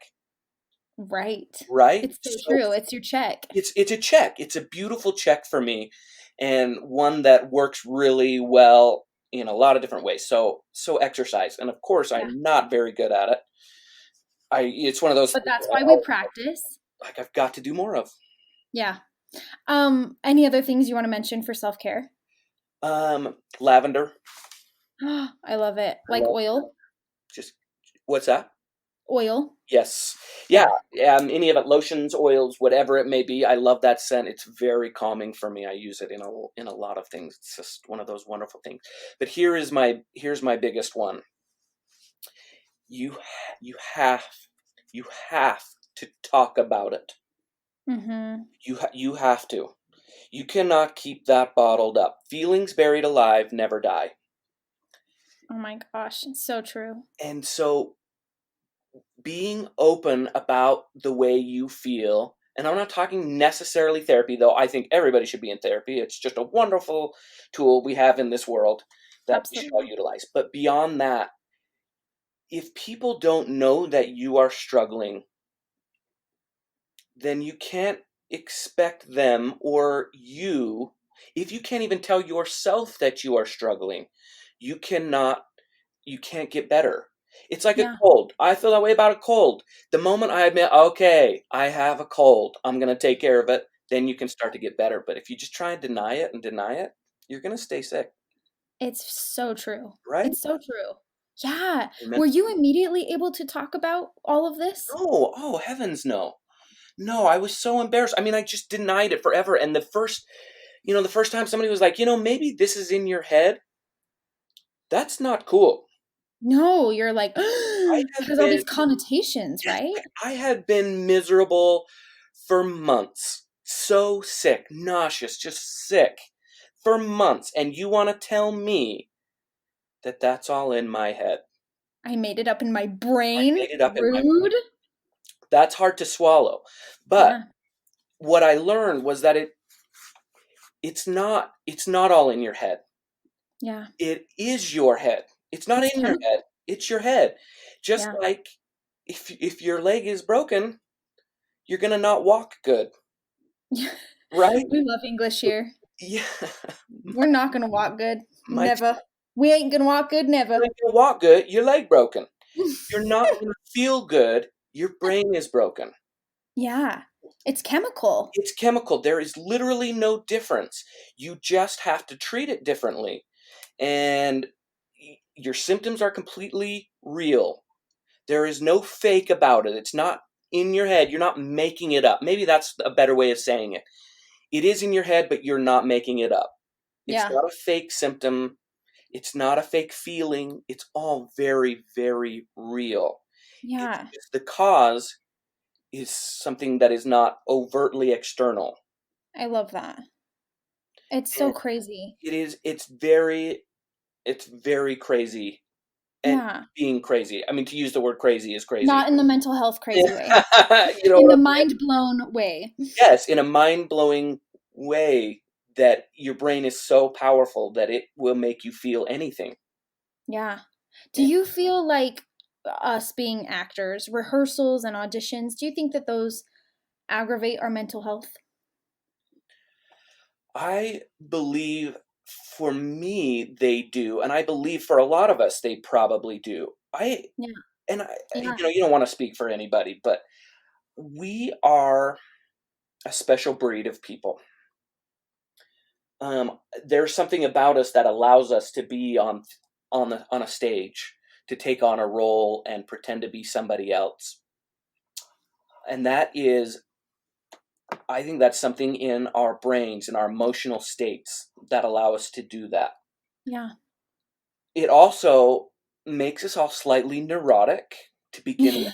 Right. Right? It's so true. It's your check. It's a check. It's a beautiful check for me, and one that works really well in a lot of different ways. So exercise. And of course, I'm not very good at it. It's one of those. But that's why we practice. Like, I've got to do more of. Yeah. Any other things you want to mention for self-care? Lavender. I love it. Like oil? Just, what's that? Oil. Yes. Yeah. Any of it, lotions, oils, whatever it may be. I love that scent. It's very calming for me. I use it in a lot of things. It's just one of those wonderful things. But here's my biggest one. You have to talk about it. Mm-hmm. You have to. You cannot keep that bottled up. Feelings buried alive never die. Oh my gosh, it's so true. And so being open about the way you feel, and I'm not talking necessarily therapy, though I think everybody should be in therapy. It's just a wonderful tool we have in this world that we should all utilize. But beyond that, if people don't know that you are struggling, then you can't expect them or you, if you can't even tell yourself that you are struggling, you can't get better. It's like a cold. I feel that way about a cold. The moment I admit, okay, I have a cold, I'm going to take care of it, then you can start to get better. But if you just try and deny it, you're going to stay sick. It's so true. Right? It's so true. Yeah. Were you immediately able to talk about all of this? No. Oh, heavens no. No, I was so embarrassed. I mean, I just denied it forever. And the first time somebody was like, maybe this is in your head, that's not cool. No, you're like, it has all these connotations, right? I had been miserable for months. So sick, nauseous, just sick for months. And you want to tell me that that's all in my head? I made it up in my brain. Rude. That's hard to swallow. But what I learned was that it's not all in your head. Yeah. It is your head. It's not in your head. It's your head. Just like if your leg is broken, you're going to not walk good. Right? We love English here. Yeah. We're not going to walk good. Never. We ain't going to walk good, never. You ain't going to walk good. Your leg broken. You're not going to feel good. Your brain is broken. Yeah. It's chemical. It's chemical. There is literally no difference. You just have to treat it differently. And your symptoms are completely real. There is no fake about it. It's not in your head. You're not making it up. Maybe that's a better way of saying it. It is in your head, but you're not making it up. It's not a fake symptom. It's not a fake feeling. It's all very, very real. Yeah. It's the cause is something that is not overtly external. I love that. It's so crazy. It is. It's very crazy. And being crazy. I mean, to use the word crazy is crazy. Not in the mental health crazy way. In the mind-blown way. Yes, in a mind-blowing way that your brain is so powerful that it will make you feel anything. Yeah. Do you feel like us being actors, rehearsals and auditions, do you think that those aggravate our mental health? I believe for me they do, and I believe for a lot of us they probably do. You don't want to speak for anybody, but we are a special breed of people. There's something about us that allows us to be on a stage, to take on a role and pretend to be somebody else. And I think that's something in our brains, in our emotional states that allow us to do that. Yeah. It also makes us all slightly neurotic to begin with.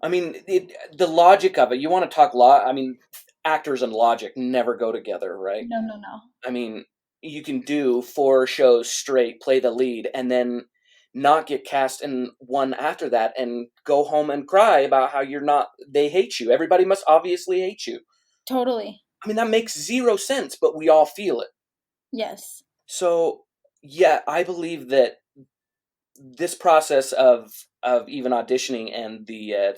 I mean, the logic of it, you want to talk actors and logic never go together, right? No. I mean, you can do 4 shows straight, play the lead, and then not get cast in one after that and go home and cry about how they hate you. Everybody must obviously hate you. Totally. I mean, that makes 0 sense, but we all feel it. Yes. So, yeah, I believe that this process of even auditioning and the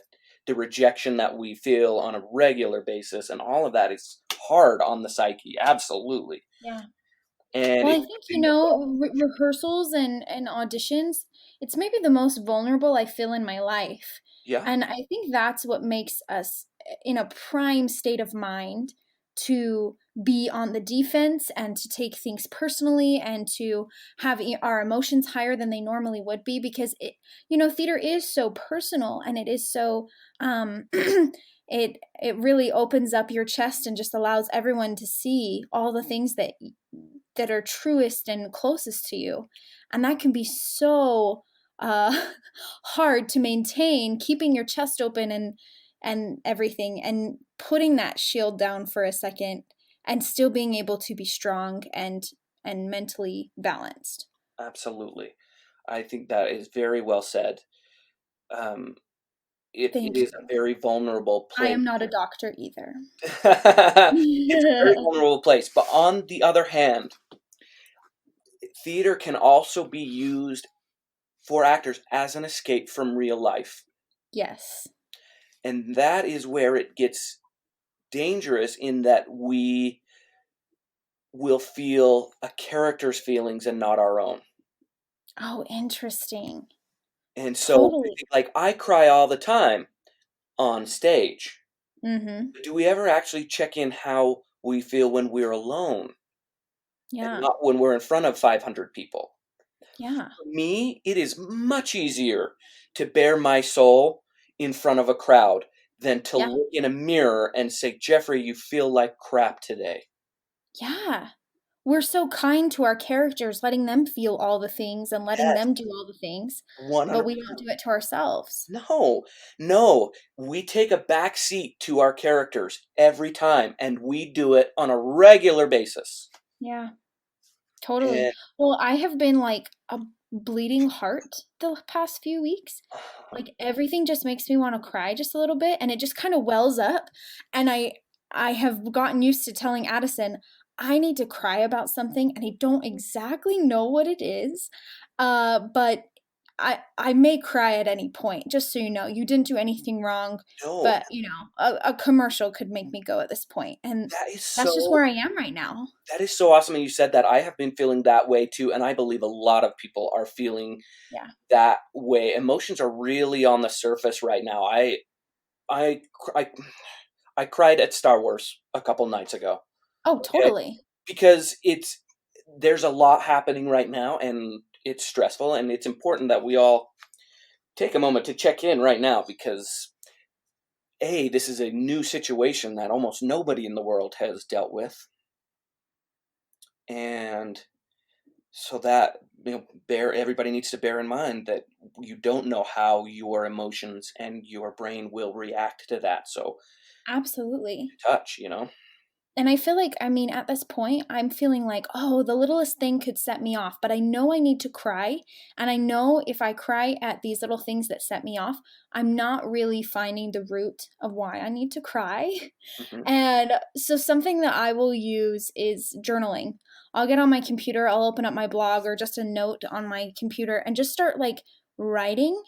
rejection that we feel on a regular basis and all of that is hard on the psyche. Absolutely. Yeah. And I think, rehearsals and auditions, it's maybe the most vulnerable I feel in my life. Yeah. And I think that's what makes us in a prime state of mind to be on the defense and to take things personally and to have our emotions higher than they normally would be, because theater is so personal and it is so it really opens up your chest and just allows everyone to see all the things that are truest and closest to you. And that can be so hard to maintain, keeping your chest open and everything, and putting that shield down for a second and still being able to be strong and mentally balanced. Absolutely. I think that is very well said. It is a very vulnerable place. I am not a doctor either. It's a very vulnerable place. But on the other hand, theater can also be used for actors as an escape from real life. Yes. And that is where it gets dangerous in that we will feel a character's feelings and not our own. Oh, interesting. And so, Totally. like, I cry all the time on stage. Mm-hmm. But do we ever actually check in how we feel when we're alone and Yeah. not when we're in front of 500 people? Yeah. For me, it is much easier to bare my soul in front of a crowd than to Yeah. look in a mirror and say, Jeffrey, you feel like crap today. Yeah. We're so kind to our characters, letting them feel all the things and letting Yes, them do all the things, 100%. but we don't do it to ourselves. No, we take a back seat to our characters every time, and we do it on a regular basis. Yeah, totally. And Well, I have been like a bleeding heart the past few weeks. Like everything just makes me want to cry just a little bit, and it just kind of wells up. And I have gotten used to telling Addison, I need to cry about something, and I don't exactly know what it is. But I may cry at any point, just so you know. You didn't do anything wrong, no, but you know, a commercial could make me go at this point, and that is that's just so where I am right now. that is so awesome. And you said that. I have been feeling that way too, and I believe a lot of people are feeling Yeah. that way. Emotions are really on the surface right now. I I cried at Star Wars a couple nights ago. Oh, Okay, totally. because there's a lot happening right now, and it's stressful, and it's important that we all take a moment to check in right now because this is a new situation that almost nobody in the world has dealt with, and so that everybody needs to bear in mind that you don't know how your emotions and your brain will react to that. So Absolutely. touch. And I feel like, I mean, at this point, I'm feeling like, oh, the littlest thing could set me off, but I know I need to cry. And I know if I cry at these little things that set me off, I'm not really finding the root of why I need to cry. Mhm. And so something that I will use is journaling. I'll get on my computer, I'll open up my blog or just a note on my computer and just start like writing.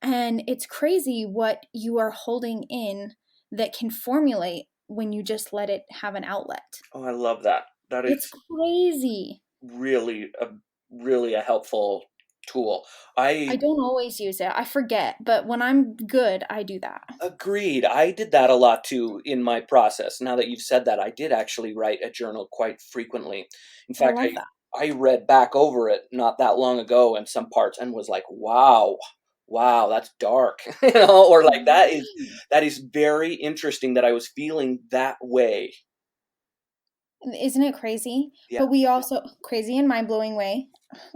And it's crazy what you are holding in that can formulate when you just let it have an outlet. Oh, I love that. That It's is crazy. really a helpful tool. I don't always use it. I forget, but when I'm good, I do that. Agreed. I did that a lot too in my process. Now that you've said that, I did actually write a journal quite frequently. In I fact, love that. I read back over it not that long ago in some parts and was like, wow, that's dark. Or like that is very interesting that I was feeling that way. Isn't it crazy? Yeah. But we also, crazy and mind blowing way.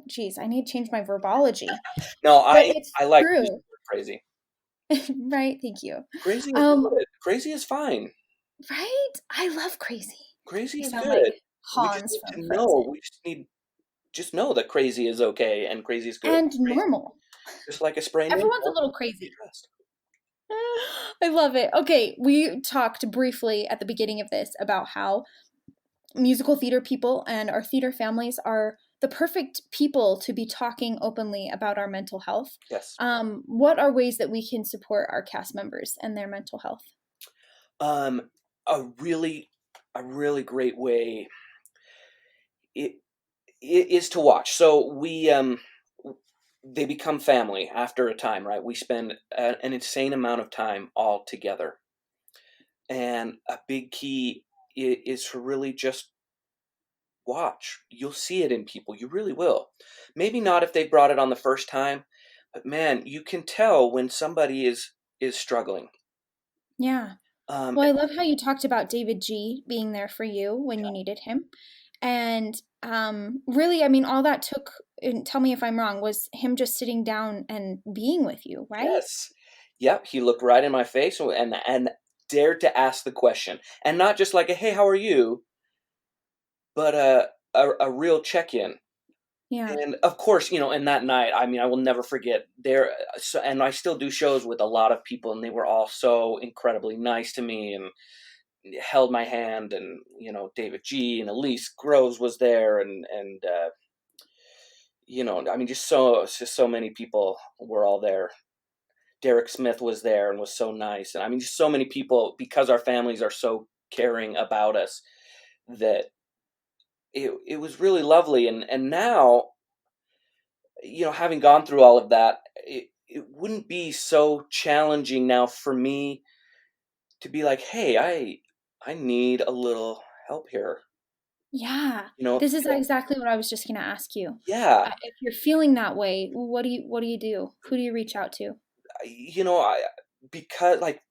Jeez, I need to change my verbology. No, But it's I like true. crazy. Right? Thank you. Crazy is good. Crazy is fine. Right? I love crazy. Crazy You is sound good. like We just Hans need from to know. Frozen. We just know that crazy is okay and crazy is good. And normal. Just like a sprained Everyone's a ankle. little crazy. I love it. Okay, we talked briefly at the beginning of this about how musical theater people and our theater families are the perfect people to be talking openly about our mental health. Yes. What are ways that we can support our cast members and their mental health? A really great way it is to watch. So they become family after a time, right? We spend an insane amount of time all together, and a big key is to really just watch. You'll see it in people. You really will. Maybe not if they brought it on the first time, but man, you can tell when somebody is struggling. Yeah. Well, I love how you talked about David G being there for you when you needed him. And really, I mean, all that took, and tell me if I'm wrong, was him just sitting down and being with you, right? Yes. Yep. He looked right in my face and dared to ask the question, and not just like a "Hey, how are you," but a real check in. Yeah. And of course, in that night, I mean, I will never forget there. And I still do shows with a lot of people, and they were all so incredibly nice to me and held my hand. And David G and Elise Groves was there, and I mean, just so many people were all there. Derek Smith was there and was so nice, and I mean, just so many people because our families are so caring about us, that it was really lovely. And now, having gone through all of that, it wouldn't be so challenging now for me to be like, hey, I need a little help here. Yeah. This is exactly what I was just going to ask you. Yeah. If you're feeling that way, what do you do? Who do you reach out to? Because like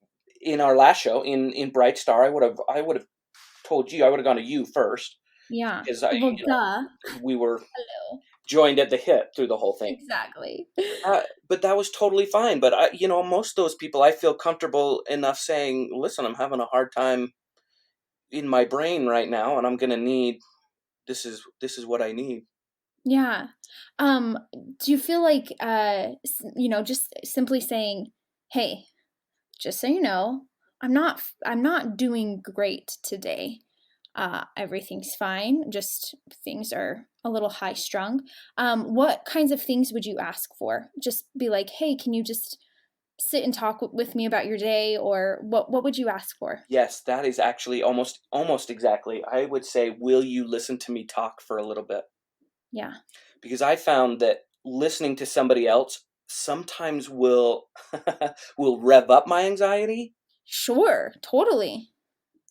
in our last show in Bright Star, I would have told you, I would have gone to you first. Yeah. Because Duh. we were Hello. joined at the hip through the whole thing. Exactly. But that was totally fine. But most of those people, I feel comfortable enough saying, listen, I'm having a hard time in my brain right now, and I'm gonna need this is what I need. Yeah. Do you feel like just simply saying, "Hey, just so you know, I'm not doing great today. Everything's fine. Just things are a little high strung." What kinds of things would you ask for? Just be like, "Hey, can you just sit and talk with me about your day?" Or what would you ask for? Yes, that is actually almost exactly. I would say, will you listen to me talk for a little bit? Yeah. Because I found that listening to somebody else sometimes will will rev up my anxiety. Sure, totally.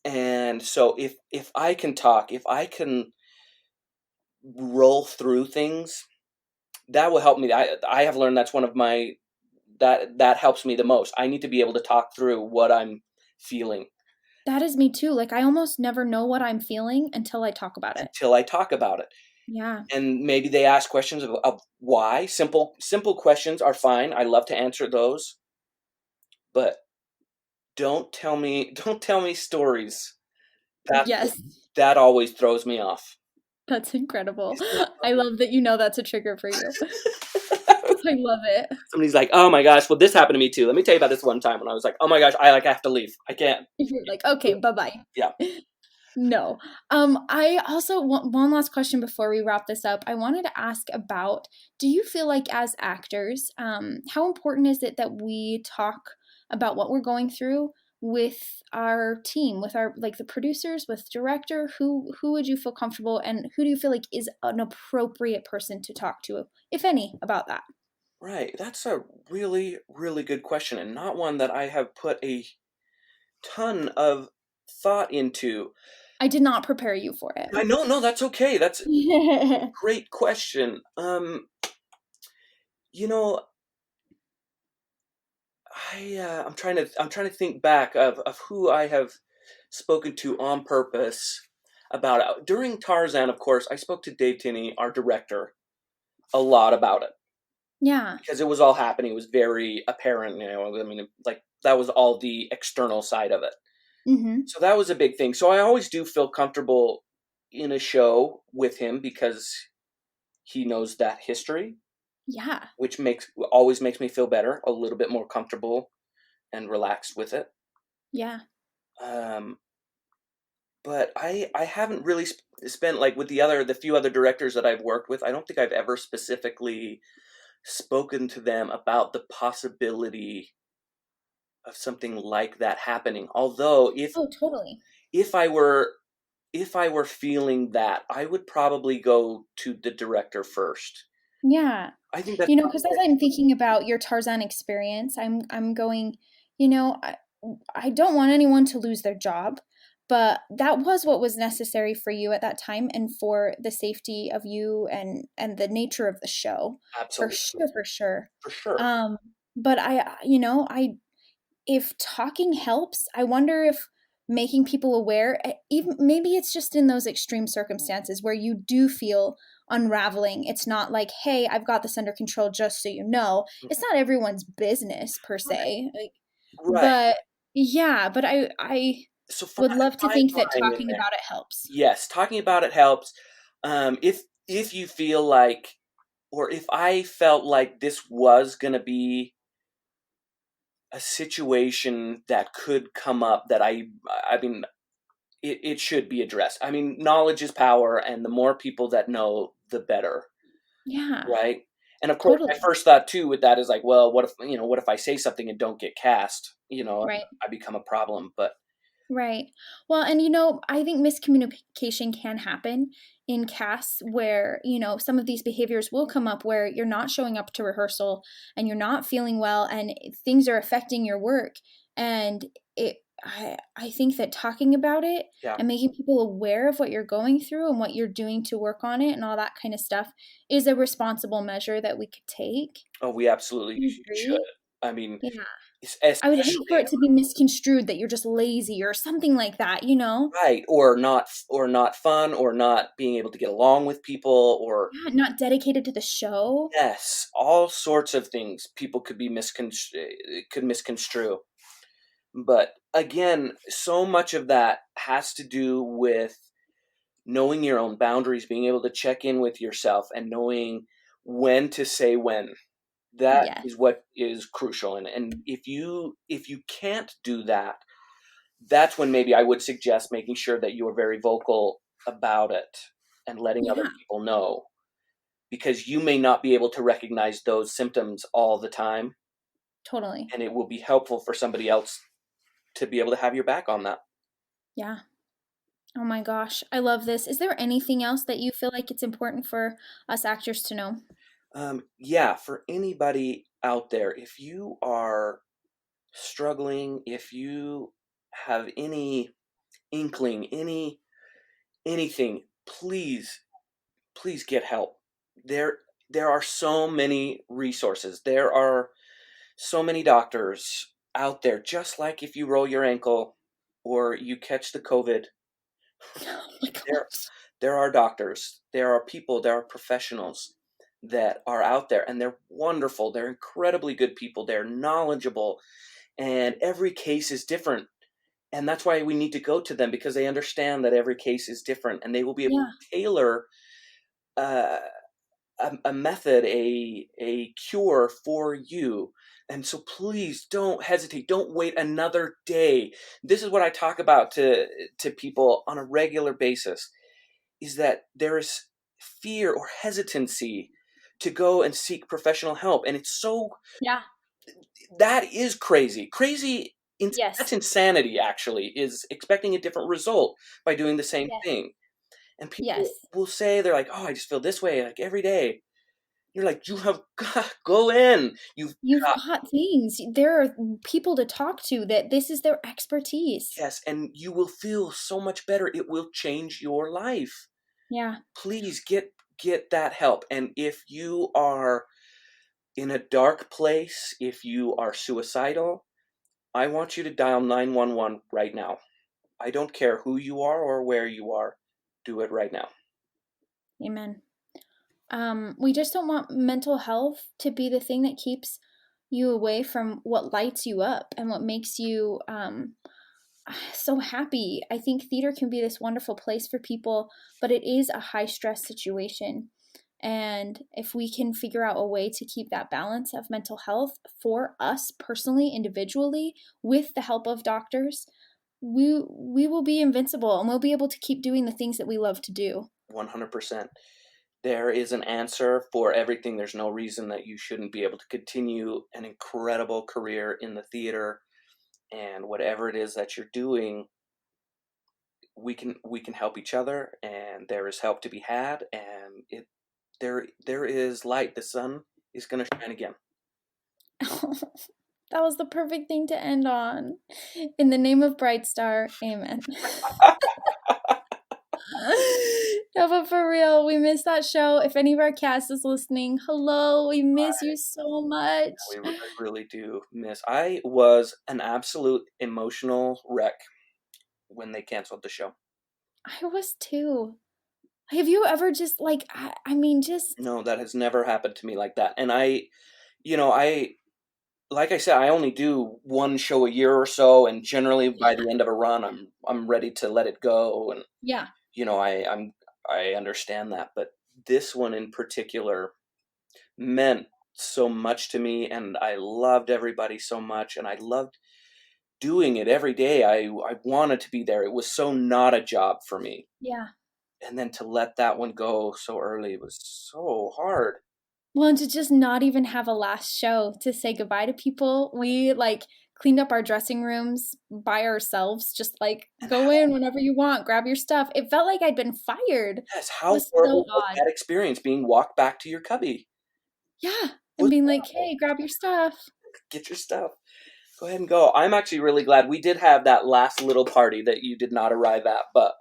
And so if I can talk, if I can roll through things, that will help me. I have learned that's one of my that helps me the most. I need to be able to talk through what I'm feeling. That is me too. Like I almost never know what I'm feeling until I talk about it. Until I talk about it. Yeah. And maybe they ask questions of why. Simple questions are fine. I love to answer those. But don't tell me stories. Yes. That always throws me off. That's incredible. I love that that's a trigger for you. I love it. Somebody's like, oh my gosh, well, this happened to me too. Let me tell you about this one time when I was like, oh my gosh, I have to leave. I can't. You're like, okay, bye-bye. Yeah. No. I also want one last question before we wrap this up. I wanted to ask about, do you feel like as actors, how important is it that we talk about what we're going through with our team, with our the producers, with director? Who would you feel comfortable, and who do you feel like is an appropriate person to talk to, if any, about that? Right. That's a really, really good question, and not one that I have put a ton of thought into. I did not prepare you for it. I know, no, that's okay. That's a great question. I'm trying to think back of who I have spoken to on purpose about it. During Tarzan, of course, I spoke to Dave Tinney, our director, a lot about it. Yeah. Because it was all happening. It was very apparent, I mean, like, that was all the external side of it. Mm-hmm. So that was a big thing. So I always do feel comfortable in a show with him because he knows that history. Yeah. Which always makes me feel better, a little bit more comfortable and relaxed with it. Yeah. But I haven't really spent, like, with the few other directors that I've worked with, I don't think I've ever specifically spoken to them about the possibility of something like that happening. Although totally. If I were feeling that, I would probably go to the director first. Yeah. I think that's because as I'm thinking about your Tarzan experience, I'm going, I don't want anyone to lose their job, but that was what was necessary for you at that time and for the safety of you and the nature of the show. Absolutely. For sure. For sure. But if talking helps, I wonder if making people aware, even maybe it's just in those extreme circumstances where you do feel unraveling. It's not like, hey, I've got this under control, just so you know. It's not everyone's business per se. Right. But yeah, but I would love to think that talking about it helps. Yes, talking about it helps. If you feel like, or if I felt like this was going to be a situation that could come up, that I mean, it should be addressed. I mean, knowledge is power, and the more people that know, the better. Yeah. Right. And of course, my first thought too with that is like, well, what if I say something and don't get cast? Right. I become a problem. But Right. Well, and I think miscommunication can happen in casts where, some of these behaviors will come up where you're not showing up to rehearsal and you're not feeling well and things are affecting your work. And I think that talking about it and making people aware of what you're going through and what you're doing to work on it and all that kind of stuff is a responsible measure that we could take. Oh, we absolutely should. I mean, yeah. especially, I would hate for it to be misconstrued that you're just lazy or something like that, Right, or not fun, or not being able to get along with people, or not dedicated to the show. yes, all sorts of things people could misconstrue. But again, so much of that has to do with knowing your own boundaries, being able to check in with yourself, and knowing when to say when. That is what is crucial. And if you can't do that, that's when maybe I would suggest making sure that you are very vocal about it and letting other people know, because you may not be able to recognize those symptoms all the time. Totally. And it will be helpful for somebody else to be able to have your back on that. Yeah. Oh my gosh. I love this. Is there anything else that you feel like it's important for us actors to know? Yeah, for anybody out there, if you are struggling, if you have any inkling, anything, please get help. There are so many resources. There are so many doctors out there. Just like if you roll your ankle or you catch the COVID, Oh my gosh. there are doctors, there are people, there are professionals that are out there, and they're wonderful. They're incredibly good people. They're knowledgeable, and every case is different. And that's why we need to go to them, because they understand that every case is different, and they will be able to tailor a method, a cure for you. And so please don't hesitate. Don't wait another day. This is what I talk about to people on a regular basis, is that there is fear or hesitancy to go and seek professional help. And it's so, that is crazy. That's insanity, actually, is expecting a different result by doing the same thing. And people will say, they're like, oh, I just feel this way like every day. You're like, you have got, go in. You've got things. There are people to talk to that this is their expertise. Yes, and you will feel so much better. It will change your life. Yeah. Please get that help. And if you are in a dark place, if you are suicidal, I want you to dial 911 right now. I don't care who you are or where you are. Do it right now. Amen. We just don't want mental health to be the thing that keeps you away from what lights you up and what makes you so happy. I think theater can be this wonderful place for people, but it is a high stress situation. And if we can figure out a way to keep that balance of mental health for us personally, individually, with the help of doctors, we will be invincible, and we'll be able to keep doing the things that we love to do. 100%. There is an answer for everything. There's no reason that you shouldn't be able to continue an incredible career in the theater, and whatever it is that you're doing, we can help each other, and there is help to be had, and there is light. The sun is going to shine again. That was the perfect thing to end on. In the name of Bright Star, amen. No, but for real, we missed that show. If any of our cast is listening, hello, we miss you so much. We really do miss. I was an absolute emotional wreck when they canceled the show. I was too. Have you ever just like, just... No, that has never happened to me like that. And like I said, I only do one show a year or so, and generally by the end of a run, I'm ready to let it go. And I understand that, but this one in particular meant so much to me, and I loved everybody so much, and I loved doing it every day. I wanted to be there. It was so not a job for me. Yeah. And then to let that one go so early was so hard. Well, and to just not even have a last show to say goodbye to people. We cleaned up our dressing rooms by ourselves, just like go in whenever you want, grab your stuff. It felt like I'd been fired. Yes, how horrible was that experience being walked back to your cubby? Yeah, and being like, hey, grab your stuff. Get your stuff. Go ahead and go. I'm actually really glad we did have that last little party that you did not arrive at, but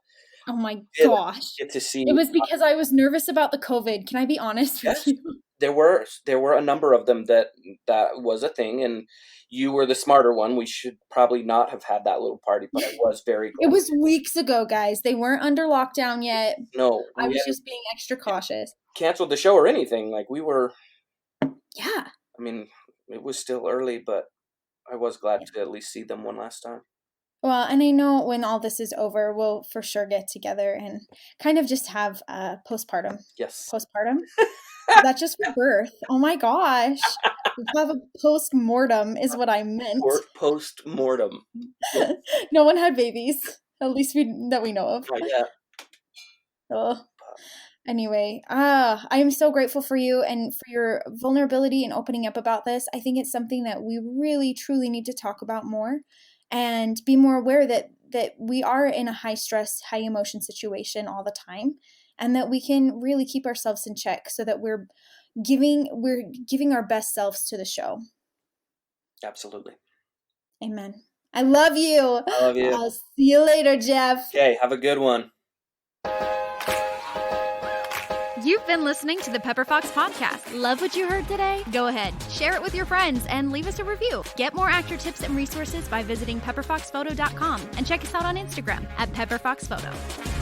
oh my gosh. Get to see. It was because I was nervous about the COVID. Can I be honest with you? There were a number of them that was a thing, and you were the smarter one. We should probably not have had that little party, but it was very cool. It was weeks ago, guys. They weren't under lockdown yet. No. I was just being extra cautious. Canceled the show or anything. Like, we were... Yeah. I mean, it was still early, but I was glad to at least see them one last time. Well, and I know when all this is over, we'll for sure get together and kind of just have postpartum. Yes. Postpartum? That's just for birth. Oh my gosh. We'll have a post-mortem is what I meant. Post-mortem. No one had babies. At least that we know of. Not yet. Oh. Anyway, I am so grateful for you and for your vulnerability and opening up about this. I think it's something that we really, truly need to talk about more and be more aware that we are in a high stress, high emotion situation all the time, and that we can really keep ourselves in check so that we're giving our best selves to the show. Absolutely. Amen. I love you. I love you. I'll see you later, Jeff. Okay, have a good one. You've been listening to the Pepper Fox Podcast. Love what you heard today? Go ahead, share it with your friends, and leave us a review. Get more actor tips and resources by visiting pepperfoxphoto.com and check us out on Instagram at pepperfoxphoto.